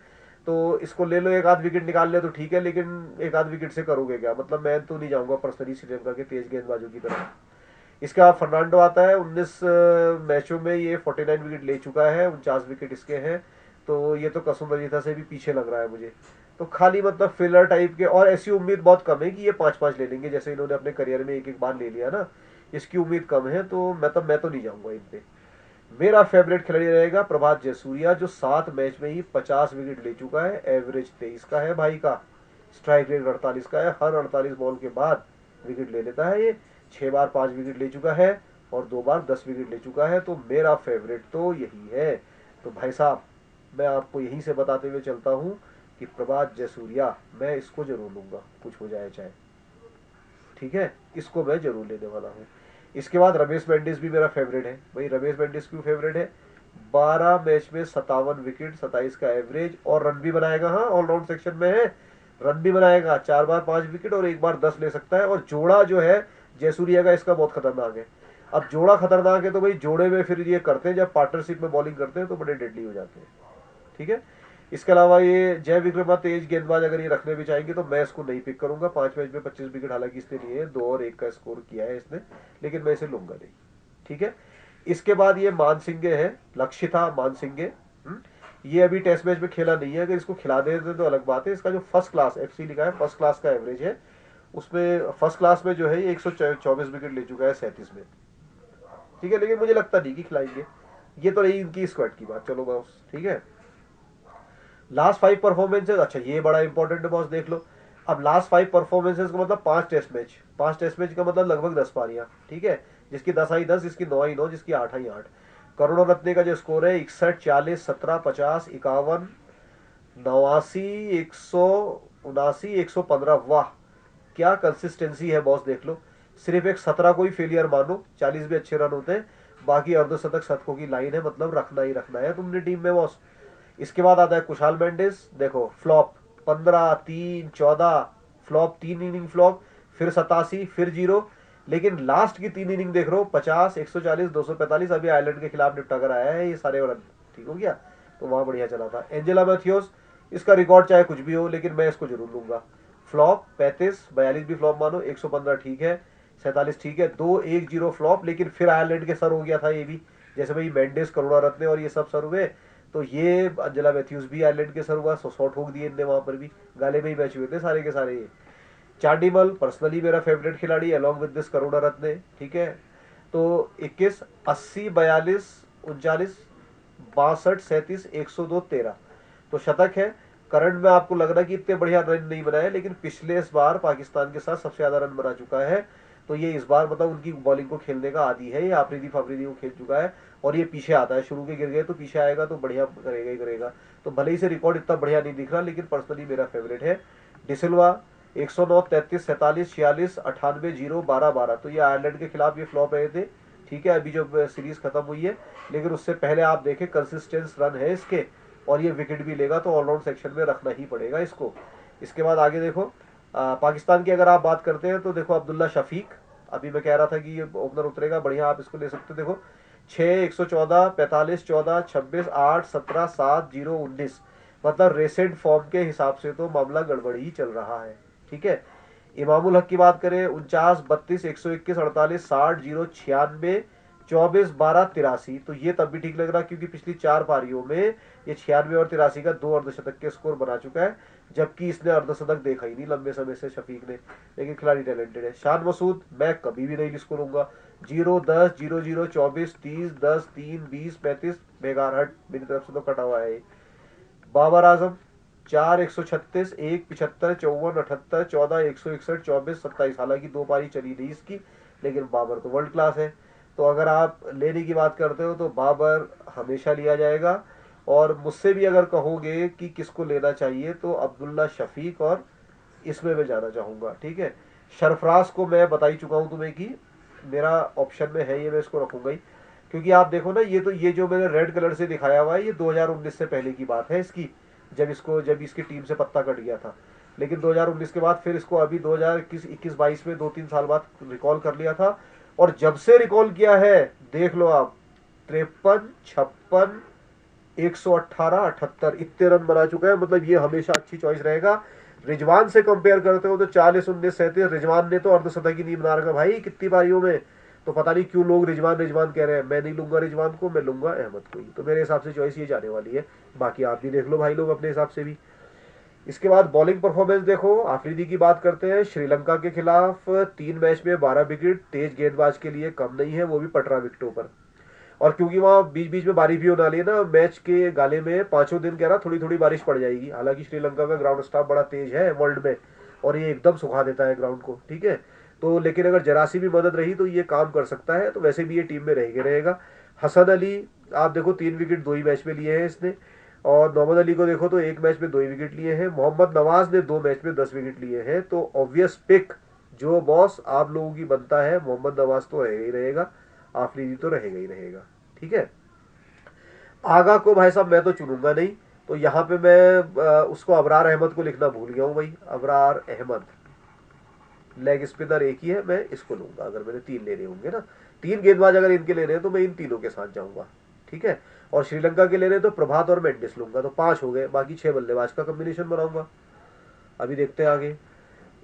तो इसको ले लो, 1 आध विकेट निकाल ले तो ठीक है, लेकिन 1 आध विकेट से करोगे क्या, मतलब मैं तो नहीं जाऊंगा पर्सनली श्रीलंका के तेज गेंदबाजों की तरफ। इसके बाद फर्नांडो आता है, 19 मैचों में ये 49 विकेट ले चुका है, 49 विकेट इसके हैं, तो ये तो कसुम रजीथा से भी पीछे लग रहा है मुझे, तो खाली मतलब फिलर टाइप के, और ऐसी उम्मीद बहुत कम है कि ये 5-5 ले लेंगे, जैसे इन्होंने अपने करियर में 1-1 बार ले लिया ना, इसकी उम्मीद कम है, तो मैं तो नहीं जाऊंगा इन पे। मेरा फेवरेट खिलाड़ी रहेगा प्रभात जयसूर्या, जो 7 मैच में ही 50 विकेट ले चुका है, एवरेज 23 का है भाई का, स्ट्राइक रेट 48 का है, हर 48 बॉल के बाद विकेट ले लेता है ये, 6 बार 5 विकेट ले चुका है, और 2 बार 10 विकेट ले चुका है, तो मेरा फेवरेट तो यही है। तो भाई साहब मैं आपको यहीं से बताते हुए चलता हूँ कि प्रभात जयसूर्या मैं इसको जरूर लूंगा, कुछ हो जाए चाहे, ठीक है, इसको मैं जरूर लेने वाला हूँ। इसके बाद रमेश मेंडिस भी मेरा फेवरेट है भाई। रमेश मेंडिस क्यों फेवरेट है? 12 मैच में 57 विकेट, 27 का एवरेज, और रन भी बनाएगा। हाँ, ऑलराउंड सेक्शन में है, रन भी बनाएगा, 4 बार 5 विकेट और 1 बार 10 ले सकता है। और जोड़ा जो है जयसूर्या का, इसका बहुत खतरनाक है। अब जोड़ा खतरनाक है तो भाई जोड़े में फिर ये करते हैं, जब पार्टनरशिप में बॉलिंग करते हैं तो बड़े डेडली हो जाते हैं, ठीक है। इसके अलावा ये जय विक्रमा तेज गेंदबाज अगर ये रखने भी चाहेंगे तो मैं इसको नहीं पिक करूंगा। 5 मैच में 25 विकेट हालांकि इसने लिए, 2 और 1 का स्कोर किया है इसने, लेकिन मैं इसे लूंगा नहीं, ठीक है। इसके बाद ये मानसिंगे है, लक्षिता मानसिंगे। ये अभी टेस्ट मैच में खेला नहीं है, अगर इसको खिला देते तो अलग बात है। इसका जो फर्स्ट क्लास FC लिखा है, फर्स्ट क्लास का एवरेज है, उसमें फर्स्ट क्लास में जो है ये 124 विकेट ले चुका है 37 में, ठीक है। लेकिन मुझे लगता नहीं कि खिलाएंगे। ये तो रही इनकी स्क्वाड की बात, चलो बॉस, ठीक है। लास्ट 5 परफॉर्मेंसेज, अच्छा ये बड़ा इंपॉर्टेंट है बॉस, देख लो। अब लास्ट 5 परफॉर्मेंसेज का मतलब 5 टेस्ट मैच, 5 टेस्ट मैच का मतलब लगभग 10 पारियां, ठीक है। जिसकी 10 आई 10, जिसकी 9 आई 9, जिसकी 8 आई 8। करुणा रत्ने का जो स्कोर है 61, 40, 17, 50, 51, 89, 179, 115। वाह, क्या कंसिस्टेंसी है बॉस, देख लो। सिर्फ एक 17 को ही फेलियर मानो, 40 भी अच्छे रन होते हैं, बाकी अर्धशतक शतकों की लाइन है, मतलब रखना ही रखना है तुमने टीम में बॉस। इसके बाद आता है कुशाल मेंडिस, देखो फ्लॉप 15, 3, 14, फ्लॉप 3 इनिंग फ्लॉप, फिर 87, फिर 0। लेकिन लास्ट की 3 इनिंग देख रहे हो, 50, 140, 245, अभी आयरलैंड के खिलाफ निपटा कर आया है ये सारे रन, ठीक हो गया। तो वहां बढ़िया चला था। एंजेला मैथ्यूज, इसका रिकॉर्ड चाहे कुछ भी हो, लेकिन मैं इसको जरूर लूंगा। फ्लॉप 35, 42 भी फ्लॉप मानो, 115 ठीक है, 47 ठीक है, 2-1-0 फ्लॉप, लेकिन फिर आयरलैंड के सर हो गया था ये भी। जैसे भाई मेंडिस, करुणा रत्ने और ये सब सर हुए, तो ये अंजला मैथ्यूज भी आयरलैंड के सर हुआ, 100 ठोक दिए इनने वहां पर भी, गाले में ही मैच हुए थे सारे के सारे ये। चांडीमल पर्सनली मेरा फेवरेट खिलाड़ी, अलॉन्ग विद दिस करुणा रत्ने, ठीक है। तो 21, 80, 42, 39, 62, 37, 102, 13, तो शतक है। करंट में आपको लग रहा है कि इतने बढ़िया रन नहीं बनाए, लेकिन पिछले इस बार पाकिस्तान के साथ सबसे ज्यादा रन बना चुका है। तो ये इस बार मतलब उनकी बॉलिंग को खेलने का आदी है, ये आफरीदी फाफरीदी को खेल चुका है। और ये पीछे आता है, शुरू के गिर गए तो पीछे आएगा तो बढ़िया करेगा ही करेगा। तो भले ही से रिकॉर्ड इतना बढ़िया नहीं दिख रहा, लेकिन पर्सनली मेरा फेवरेट है। डिसिल्वा 109, 33, 47, 46, 98, 0, 12, 12, तो ये आयरलैंड के खिलाफ ये फ्लॉप रहे थे, ठीक है। अभी जब सीरीज खत्म हुई है, लेकिन उससे पहले आप देखें कंसिस्टेंस रन है इसके, और ये विकेट भी लेगा, तो ऑलराउंड सेक्शन में रखना ही पड़ेगा इसको। इसके बाद आगे देखो, पाकिस्तान की अगर आप बात करते हैं तो देखो अब्दुल्ला शफीक, अभी मैं कह रहा था कि ये ओपनर उतरेगा, बढ़िया आप इसको ले सकते हो। देखो 6, 114, 45, 14, 26, 8, 17, 7, 0, 19, मतलब रेसेंट फॉर्म के हिसाब से तो मामला गड़बड़ी ही चल रहा है, ठीक है। इमामुल हक की बात करें 49, 32, 121, 48, 60, 0, 96, 24, 12, 83, तो ये तब भी ठीक लग रहा क्योंकि पिछली 4 पारियों में ये 96 और 83 का 2 अर्धशतक के स्कोर बना चुका है, जबकि इसने अर्धशतक देखा ही नहीं लंबे समय से शफीक ने, लेकिन खिलाड़ी टैलेंटेड है। शान मसूद मैं कभी भी नहीं इसको लूंगा, 0, 10, 0, 0, 24, 30, 10, 3, 20, 35, बेकार, हट, मेरी तरफ से तो कटा हुआ है। बाबर आजम 4, 136, 1, 75, 54, 78, 14, 161, 24, 27, हालांकि 2 पारी चली नहीं इसकी, लेकिन बाबर तो वर्ल्ड क्लास है। तो अगर आप लेने की बात करते हो तो बाबर हमेशा लिया जाएगा। और मुझसे भी अगर कहोगे कि किसको लेना चाहिए तो अब्दुल्ला शफीक, और इसमें मैं जाना चाहूंगा, ठीक है। सरफराज को मैं बता ही चुका हूं तुम्हें कि मेरा ऑप्शन में है, ये मैं इसको रखूंगा ही। क्योंकि आप देखो ना, ये तो ये जो मैंने रेड कलर से दिखाया हुआ है ये 2019 से पहले की बात है इसकी, जब इसकी टीम से पत्ता कट गया था। लेकिन 2019 के बाद फिर इसको अभी 2021, 21, 22 में 2-3 साल बाद रिकॉल कर लिया था। और जब से रिकॉल किया है देख लो आप, 53, 56, 118, 78 इतने रन बना चुका है, मतलब ये हमेशा अच्छी चॉइस रहेगा। रिजवान से कंपेयर करते हो तो 40, 19, 37, रिजवान ने तो अर्धशतक ही नहीं बना रखा भाई कितनी बारियों में। तो पता नहीं क्यों लोग रिजवान रिजवान कह रहे हैं, मैं नहीं लूंगा रिजवान को, मैं लूंगा अहमद को ही। तो मेरे हिसाब से चॉइस ये जाने वाली है, बाकी आप भी देख लो भाई लोग अपने हिसाब से भी। इसके बाद बॉलिंग परफॉर्मेंस देखो, आफरीदी की बात करते हैं। श्रीलंका के खिलाफ 3 मैच में 12 विकेट, तेज गेंदबाज के लिए कम नहीं है, वो भी 15 विकेटों पर। और क्योंकि वहां बीच बीच में बारिश भी होने वाली है ना, मैच के गाले में 5 दिन कह रहा थोड़ी थोड़ी बारिश पड़ जाएगी। हालांकि श्रीलंका का ग्राउंड स्टाफ बड़ा तेज है वर्ल्ड में, और ये एकदम सुखा देता है ग्राउंड को, ठीक है। तो लेकिन अगर जरा सी भी मदद रही तो ये काम कर सकता है, तो वैसे भी ये टीम में रहेगा। हसन अली आप देखो 3 विकेट 2 ही मैच में लिए हैं इसने। और मोहम्मद अली को देखो तो एक मैच में 2 ही विकेट लिए हैं। मोहम्मद नवाज ने 2 मैच में 10 विकेट लिए हैं। तो ऑब्वियस पिक जो बॉस आप लोगों की बनता है, मोहम्मद नवाज तो रहेगा ही रहेगा, आफरीदी तो रहेगा ही रहेगा। ठीक है। आगा को भाई साहब मैं तो चुनूंगा नहीं, तो यहाँ पे मैं उसको अबरार अहमद को लिखना भूल गया हूँ भाई। अबरार अहमद लेग स्पिनर एक ही है, मैं इसको लूंगा अगर मैंने 3 लेने होंगे ना। 3 गेंदबाज अगर इनके लेने हैं तो मैं इन तीनों के साथ जाऊंगा। ठीक है। और श्रीलंका के लेने तो प्रभात और मेंडिस लूंगा, तो 5 हो गए, बाकी 6 बल्लेबाज का कॉम्बिनेशन बनाऊंगा। अभी देखते हैं आगे।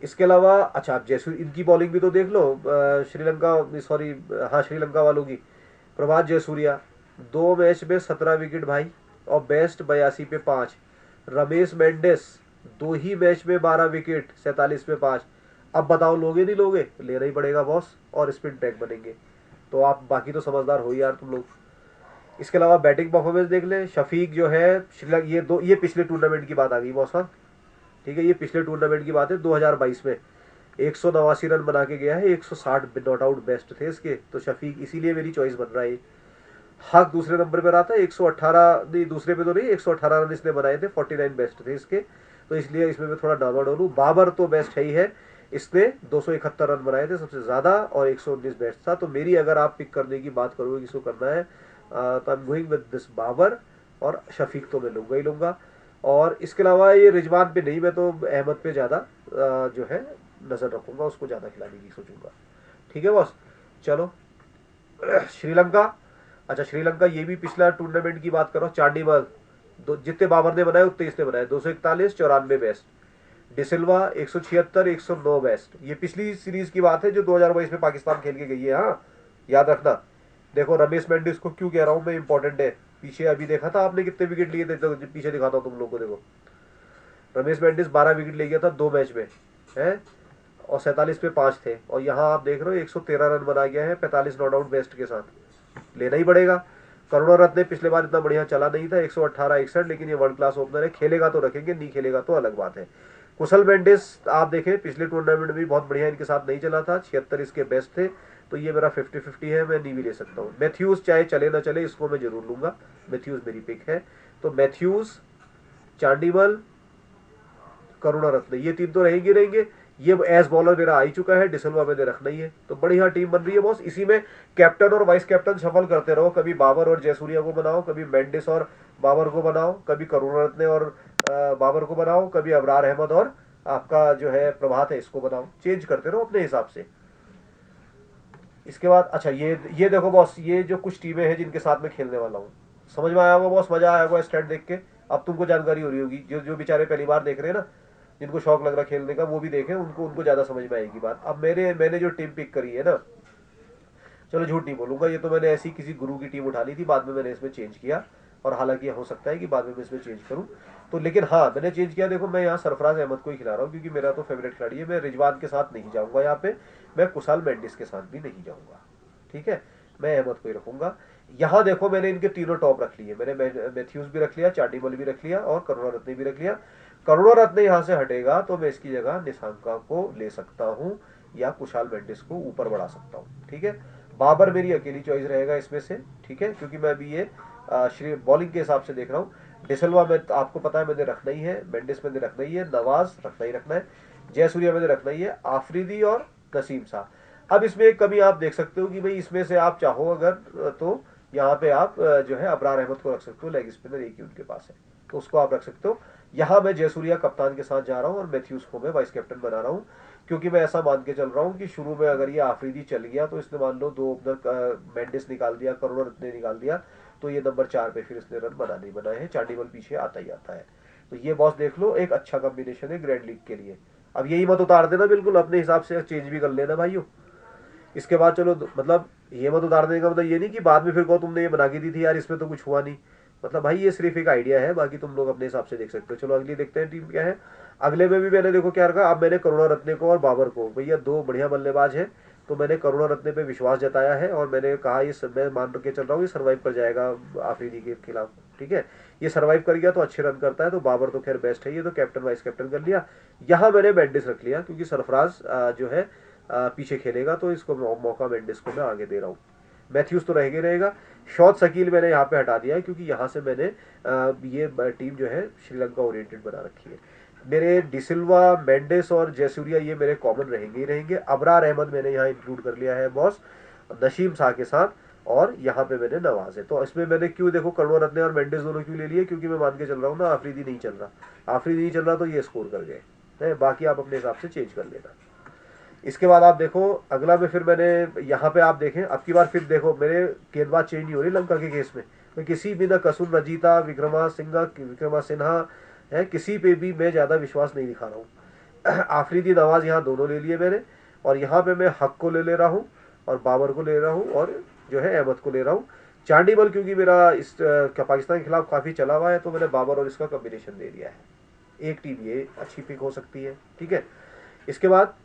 इसके अलावा अच्छा, आप जैसे इनकी बॉलिंग भी तो देख लो, श्रीलंका सॉरी, हाँ श्रीलंका वालों की। प्रभात जयसूर्या 2 मैच में 17 विकेट भाई, और बेस्ट 82 पे 5। रमेश मेंडिस 2 ही मैच में 12 विकेट, 47 पे 5। अब बताओ लोगे नहीं लोगे, लेना ही पड़ेगा बॉस, और स्पिन ट्रैक बनेंगे। तो आप बाकी तो समझदार हो ही यार तुम लोग। इसके अलावा बैटिंग परफॉर्मेंस देख ले, शफीक जो है श्रीलंका, ये पिछले टूर्नामेंट की बात आ गई बॉस। हाँ ठीक है, ये पिछले टूर्नामेंट की बात है 2022 में 189 रन बना के गया है, 160 नॉट आउट बेस्ट थे इसके, तो शफीक इसीलिए मेरी चॉइस बन रहा है। हक दूसरे नंबर पे रहा था, 118 नहीं, दूसरे पे तो नहीं, 118 रन इसने बनाए थे, 49 बेस्ट थे इसके, तो इसलिए इसमें मैं थोड़ा डावाडोल हूँ। बाबर तो बेस्ट है ही है, इसने 271 रन बनाए थे सबसे ज्यादा, और 119 बेस्ट था। तो मेरी अगर आप पिक करने की बात करोगे किसको करना है, तो I am going with this Babar, और शफीक तो मैं लूंगा ही लूंगा। और इसके अलावा ये रिजवान पे नहीं, मैं तो अहमद पे ज्यादा जो है नजर रखूंगा, उसको ज्यादा खिलाने की सोचूंगा। ठीक है बॉस। चलो श्रीलंका। अच्छा श्रीलंका, ये भी पिछला टूर्नामेंट की बात करो, चांडीमल जितने बाबर ने बनाए उतने इसने बनाए, 241, 94 बेस्ट। डिसिल्वा 176, 109 बेस्ट। ये पिछली सीरीज की बात है जो 2022 में पाकिस्तान खेल के गई है, हाँ याद रखना। देखो रमेश मेंडिस को क्यों कह रहा हूं मैं, इंपॉर्टेंट है। पीछे अभी देखा था आपने कितने विकेट लिए थे, तो पीछे दिखाता हूं तुम लोग को। देखो रमेश मेंडिस 12 विकेट ले गया था 2 मैच में है, और 47 पे 5 थे। और यहाँ आप देख रहे हो 113 रन बना गया है, 45 नॉट आउट बेस्ट के साथ, लेना ही पड़ेगा। करुणा रत्ने पिछले बार इतना बढ़िया चला नहीं था, 118 61, लेकिन ये वर्ल्ड क्लास ओपनर है, खेलेगा तो रखेंगे, नहीं खेलेगा तो अलग बात है। कुशल मेंडिस आप देखें पिछले टूर्नामेंट में भी बहुत बढ़िया इनके साथ नहीं चला था, 76 इसके बेस्ट थे, तो ये मेरा 50-50 है, मैं नहीं भी ले सकता हूँ। मैथ्यूज चाहे चले ना चले, इसको मैं जरूर लूंगा, मैथ्यूज मेरी पिक है। तो मैथ्यूज, चांडीमल, करुणा रत्ने, ये 3 तो रहेंगे रहेंगे। ये एज बॉलर मेरा आ ही चुका है, डिसल्वा मैंने रखना ही है। तो बढ़िया टीम बन रही है बॉस। इसी में कैप्टन और वाइस कैप्टन सफल करते रहो, कभी बाबर और जयसूर्या को बनाओ, कभी मेंडिस और बाबर को बनाओ, कभी करुणा रत्ने और बाबर को बनाओ, कभी अबरार अहमद और आपका जो है प्रभात है इसको बनाओ, चेंज करते रहो अपने हिसाब से। इसके बाद अच्छा, ये देखो बॉस, ये जो कुछ टीमें हैं जिनके साथ में खेलने वाला हूँ, समझ में आया होगा बॉस, मजा आया होगा स्टैट देख के। अब तुमको जानकारी हो रही होगी, जो जो बेचारे पहली बार देख रहे हैं ना, जिनको शौक लग रहा है खेलने का, वो भी देखें, उनको उनको ज्यादा समझ में आएगी बात। अब मैंने जो टीम पिक करी है ना, चलो झूठ नहीं बोलूंगा, ये तो मैंने ऐसी किसी गुरु की टीम उठा ली थी, बाद में मैंने इसमें चेंज किया, और हालांकि हो सकता है कि बाद में मैं इसमें चेंज करूं, तो लेकिन हाँ मैंने चेंज किया। देखो मैं यहाँ सरफराज अहमद को ही खिला रहा हूँ, क्योंकि मेरा तो फेवरेट खिलाड़ी है। मैं रिजवान के साथ नहीं जाऊंगा यहाँ पे, मैं कुशाल मेंडिस के साथ भी नहीं जाऊंगा। ठीक है, मैं अहमद को ही रखूंगा। यहाँ देखो मैंने इनके तीनों टॉप रख लिए, मैंने मैथ्यूज भी रख लिया, चांडीमल भी रख लिया, और करुणा रत्ने भी रख लिया। करुणा रत्ने यहाँ से हटेगा तो मैं इसकी जगह निशांका को ले सकता हूँ, या कुशाल मेंडिस को ऊपर बढ़ा सकता हूँ। ठीक है, बाबर मेरी अकेली चॉइस रहेगा इसमें से। ठीक है, क्योंकि मैं अभी ये श्री बॉलिंग के हिसाब से देख रहा हूँ। डिसल्वा में आपको पता है मैंने रखना ही है, मेंडिस मैंने रखना ही है, नवाज रखना ही रखना है, जयसूर्या मैंने रखना ही है, आफरीदी और नसीम शाह। अब इसमें एक कमी आप देख सकते हो कि भाई इसमें से आप चाहो अगर, तो यहाँ पे आप जो है अबरार अहमद को रख सकते हो, लेग स्पिनर एक ही उनके पास है, तो उसको आप रख सकते हो। यहाँ मैं जयसूर्या कप्तान के साथ जा रहा हूँ, और मैथ्यूज को मैं वाइस कैप्टन बना रहा हूँ, क्योंकि मैं ऐसा मान के चल रहा हूँ कि शुरू में अगर ये आफरीदी चल गया, तो इसने मान लो 2 ओपनर मेंडिस निकाल दिया, करुणा रत्ने निकाल दिया, तो ये नंबर 4 पे फिर इसने रन बनाने ही बनाए हैं, चांडीमल पीछे आता ही आता है। तो ये बॉस देख लो, एक अच्छा कॉम्बिनेशन है ग्रैंड लीग के लिए। अब यही मत उतार देना, बिल्कुल अपने हिसाब से चेंज भी कर लेना भाइयों। इसके बाद चलो, मतलब ये मत उतार देने का मतलब ये नहीं कि बाद में फिर कहो तुमने ये बना के दी थी यार, इसमें तो कुछ हुआ नहीं। मतलब भाई ये सिर्फ एक आइडिया है, बाकी तुम लोग अपने हिसाब से देख सकते हो। चलो अगली देखते हैं टीम क्या है। अगले में भी मैंने देखो क्या रखा, अब मैंने करुणा रत्ने को और बाबर को, भैया 2 बढ़िया बल्लेबाज हैं, तो मैंने करुणा रत्ने पे विश्वास जताया है, और मैंने कहा ये मैं मान के चल रहा हूँ ये सर्वाइव कर जाएगा आफरीदी के खिलाफ। ठीक है, ये सर्वाइव कर गया तो अच्छे रन करता है, तो बाबर तो खैर बेस्ट है, ये तो कैप्टन वाइस कैप्टन कर लिया। यहाँ मैंने मेंडिस रख लिया, क्योंकि सरफराज जो है पीछे खेलेगा, तो इसको मौका मेंडिस को मैं आगे दे रहा हूँ। मैथ्यूज तो रहेगा ही रहेगा। शॉट शकील मैंने यहाँ पे हटा दिया है क्योंकि यहाँ से मैंने ये टीम जो है श्रीलंका ओरिएंटेड बना रखी है। मेरे डिसिल्वा, मेंडिस और जयसूर्या ये मेरे कॉमन रहेंगे ही रहेंगे। अबरार अहमद मैंने यहाँ इंक्लूड कर लिया है बॉस, नसीम शाह के साथ, और यहाँ पे मैंने नवाज है। तो इसमें मैंने क्यों देखो करुणारत्ने और मेंडिस दोनों क्यों ले लिए, क्योंकि मैं मान के चल रहा हूँ ना आफरीदी नहीं चल रहा, आफरीदी नहीं चल रहा तो ये स्कोर कर गए है। बाकी आप अपने हिसाब से चेंज कर लेना। इसके बाद आप देखो अगला में फिर मैंने यहाँ पे आप देखें अब की बार फिर देखो मेरे गेंदबाज चेंज नहीं हो रही लंका के केस में। मैं किसी भी ना कसुन रजीता, विक्रमा सिन्हा है, किसी पे भी मैं ज़्यादा विश्वास नहीं दिखा रहा हूँ। आफरीदी नवाज यहाँ दोनों ले लिए मैंने, और यहाँ पे मैं हक को ले रहा हूँ और बाबर को ले रहा हूँ और जो है अहमद को ले रहा हूँ। चांडीमल क्योंकि मेरा इस पाकिस्तान के खिलाफ काफ़ी चला हुआ है तो मैंने बाबर और इसका कॉम्बिनेशन दे दिया है। एक टीम ये अच्छी पिक हो सकती है, ठीक है। इसके बाद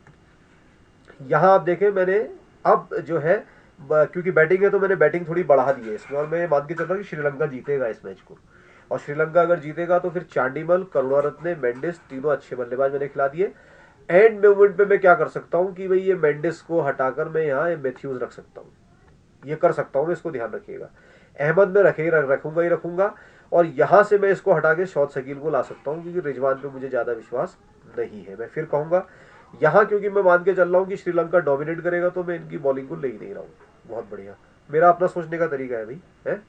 यहाँ आप देखें मैंने अब जो है क्योंकि बैटिंग है तो मैंने बैटिंग थोड़ी बढ़ा दी है इसमें, और मैं मान के चल रहा हूँ कि श्रीलंका जीतेगा इस मैच को। और श्रीलंका अगर जीतेगा तो फिर चांडीमल, करुणारत्ने, मेंडिस तीनों अच्छे बल्लेबाज मैंने खिला दिए। एंड मूवमेंट पे मैं क्या कर सकता हूँ कि भाई ये मेंडिस को हटाकर मैं यहाँ मैथ्यूज रख सकता हूँ, ये कर सकता हूँ मैं, इसको ध्यान रखिएगा। अहमद में रखूंगा ही रखूंगा, और यहाँ से मैं इसको हटा के शॉट शकील को ला सकता हूँ क्योंकि रिजवान पे मुझे ज़्यादा विश्वास नहीं है। मैं फिर कहूँगा यहाँ क्योंकि मैं मान के चल रहा हूँ कि श्रीलंका डोमिनेट करेगा तो मैं इनकी बॉलिंग को ले ही नहीं रहा हूँ। बहुत बढ़िया, मेरा अपना सोचने का तरीका है भाई है।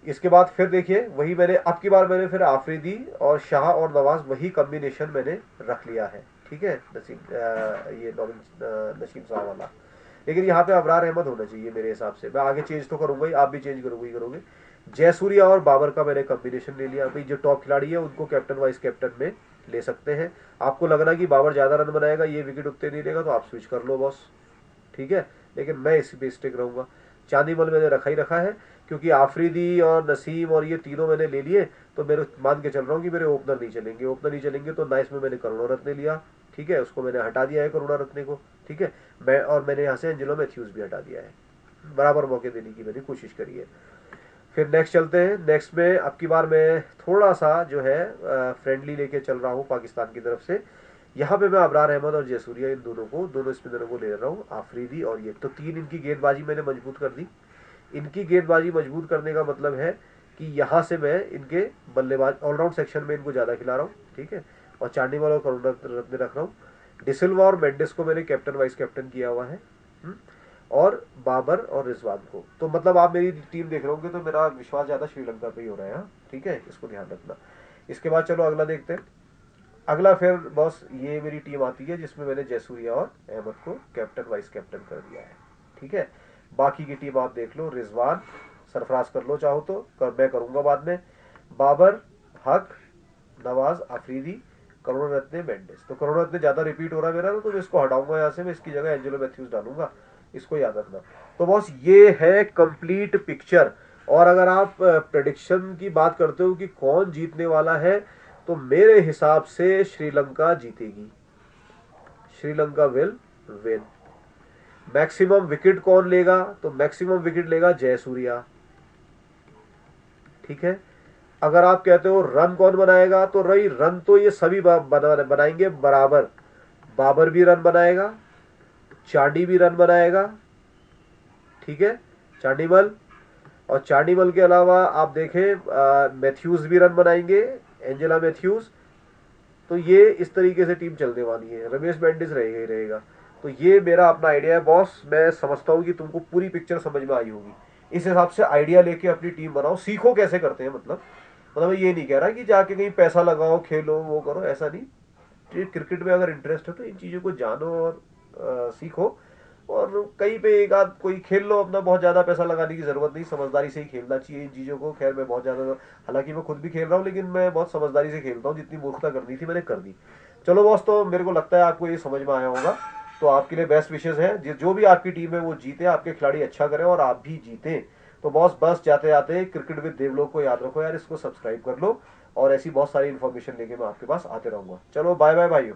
इसके बाद फिर देखिए वही मैंने अब की बार मैंने फिर आफरीदी और शाह और नवाज वही कॉम्बिनेशन मैंने रख लिया है, ठीक है। नसीम शाह वाला, लेकिन यहाँ पे अबरार अहमद होना चाहिए मेरे हिसाब से। मैं आगे चेंज तो करूंगा ही, आप भी चेंज करोगे ही करोगे। जयसूर्या और बाबर का मैंने कॉम्बिनेशन ले लिया। भाई जो टॉप खिलाड़ी है उनको कैप्टन वाइस कैप्टन में ले सकते हैं। आपको लग रहा कि बाबर ज्यादा रन बनाएगा, ये विकेट उतने नहीं लेगा, तो आप स्विच कर लो बॉस, ठीक है। लेकिन मैं इसी पे स्टिक रहूंगा। चांदीमल मैंने रखा ही रखा है क्योंकि आफरीदी और नसीम और ये तीनों मैंने ले लिए, तो मेरे मान के चल रहा हूँ कि मेरे ओपनर नहीं चलेंगे। ओपनर नहीं चलेंगे तो नाइस में मैंने करुणारत्ने लिया, ठीक है, उसको मैंने हटा दिया है करुणारत्ने को, ठीक है। मैंने यहाँ से एंजेलो मैथ्यूज भी हटा दिया है, बराबर मौके देने की मैंने कोशिश करी है। फिर नेक्स्ट चलते हैं। नेक्स्ट में अब की बार मैं थोड़ा सा जो है फ्रेंडली लेके चल रहा हूँ पाकिस्तान की तरफ से। यहाँ पे मैं अबरार अहमद और जयसूर्या इन दोनों स्पिनरों को ले रहा हूँ, आफरीदी और ये, तो तीन इनकी गेंदबाजी मैंने मजबूत कर दी। इनकी गेंदबाजी मजबूत करने का मतलब है कि यहाँ से मैं इनके बल्लेबाज ऑलराउंड सेक्शन में इनको ज़्यादा खिला रहा हूँ, ठीक है। और चांडीमल और करुणारत्ने रख रहा हूँ। डिसिल्वा और मेंडिस को मैंने कैप्टन वाइस कैप्टन किया हुआ है, और बाबर और रिजवान को। तो मतलब आप मेरी टीम देख रहे होंगे तो मेरा विश्वास ज़्यादा श्रीलंका पे ही हो रहा है, ठीक है, इसको ध्यान रखना। इसके बाद चलो अगला देखते हैं। अगला फिर बॉस ये मेरी टीम आती है जिसमें मैंने जयसूर्या और अहमद को कैप्टन वाइस कैप्टन कर दिया है, ठीक है। बाकी की टीम आप देख लो, रिजवान सरफराज कर लो चाहो तो, मैं करूंगा बाद में। बाबर, हक, नवाज, आफरीदी, करुणारत्ने, मेंडिस। तो करुणारत्ने ज्यादा रिपीट हो रहा है मेरा ना, तो मैं इसको हटाऊंगा यहाँ से, मैं इसकी जगह एंजेलो मैथ्यूज डालूंगा, इसको याद रखना। तो बॉस ये है कंप्लीट पिक्चर। और अगर आप प्रेडिक्शन की बात करते हो कि कौन जीतने वाला है, तो मेरे हिसाब से श्रीलंका जीतेगी। Sri Lanka will win. Maximum wicket कौन लेगा, तो मैक्सिमम विकेट लेगा जयसूर्या, ठीक है। अगर आप कहते हो रन कौन बनाएगा, तो रही रन तो ये सभी बनाएंगे बराबर। बाबर भी रन बनाएगा, चांडी भी रन बनाएगा, ठीक है, चांडीमल। और चांडीमल के अलावा आप देखें मैथ्यूज भी रन बनाएंगे, एंजेला मैथ्यूज। तो ये इस तरीके से टीम चलने वाली है। रमेश मेंडिस रहेगा ही रहेगा। तो ये मेरा अपना आइडिया है बॉस। मैं समझता हूँ कि तुमको पूरी पिक्चर समझ में आई होगी। इस हिसाब से आइडिया लेके अपनी टीम बनाओ, सीखो कैसे करते हैं। मतलब ये नहीं कह रहा कि जाके कहीं पैसा लगाओ, खेलो, वो करो, ऐसा नहीं। क्रिकेट में अगर इंटरेस्ट है तो इन चीज़ों को जानो और सीखो, और कहीं पे एक आध कोई खेल लो अपना। बहुत ज़्यादा पैसा लगाने की ज़रूरत नहीं, समझदारी से ही खेलना चाहिए इन चीज़ों को। खैर मैं बहुत ज़्यादा, हालांकि मैं खुद भी खेल रहा हूँ, लेकिन मैं बहुत समझदारी से खेलता हूँ। जितनी मूर्खता करनी थी मैंने कर दी। चलो बॉस, तो मेरे को लगता है आपको ये समझ में आया होगा। तो आपके लिए बेस्ट विशेष है, जो भी आपकी टीम है वो जीते, आपके खिलाड़ी अच्छा करें और आप भी जीतें। तो बॉस बस जाते जाते क्रिकेट विद देवलोक को याद रखो यार, इसको सब्सक्राइब कर लो, और ऐसी बहुत सारी इन्फॉर्मेशन लेके मैं आपके पास आते रहूंगा। चलो बाय बाय भाइयों।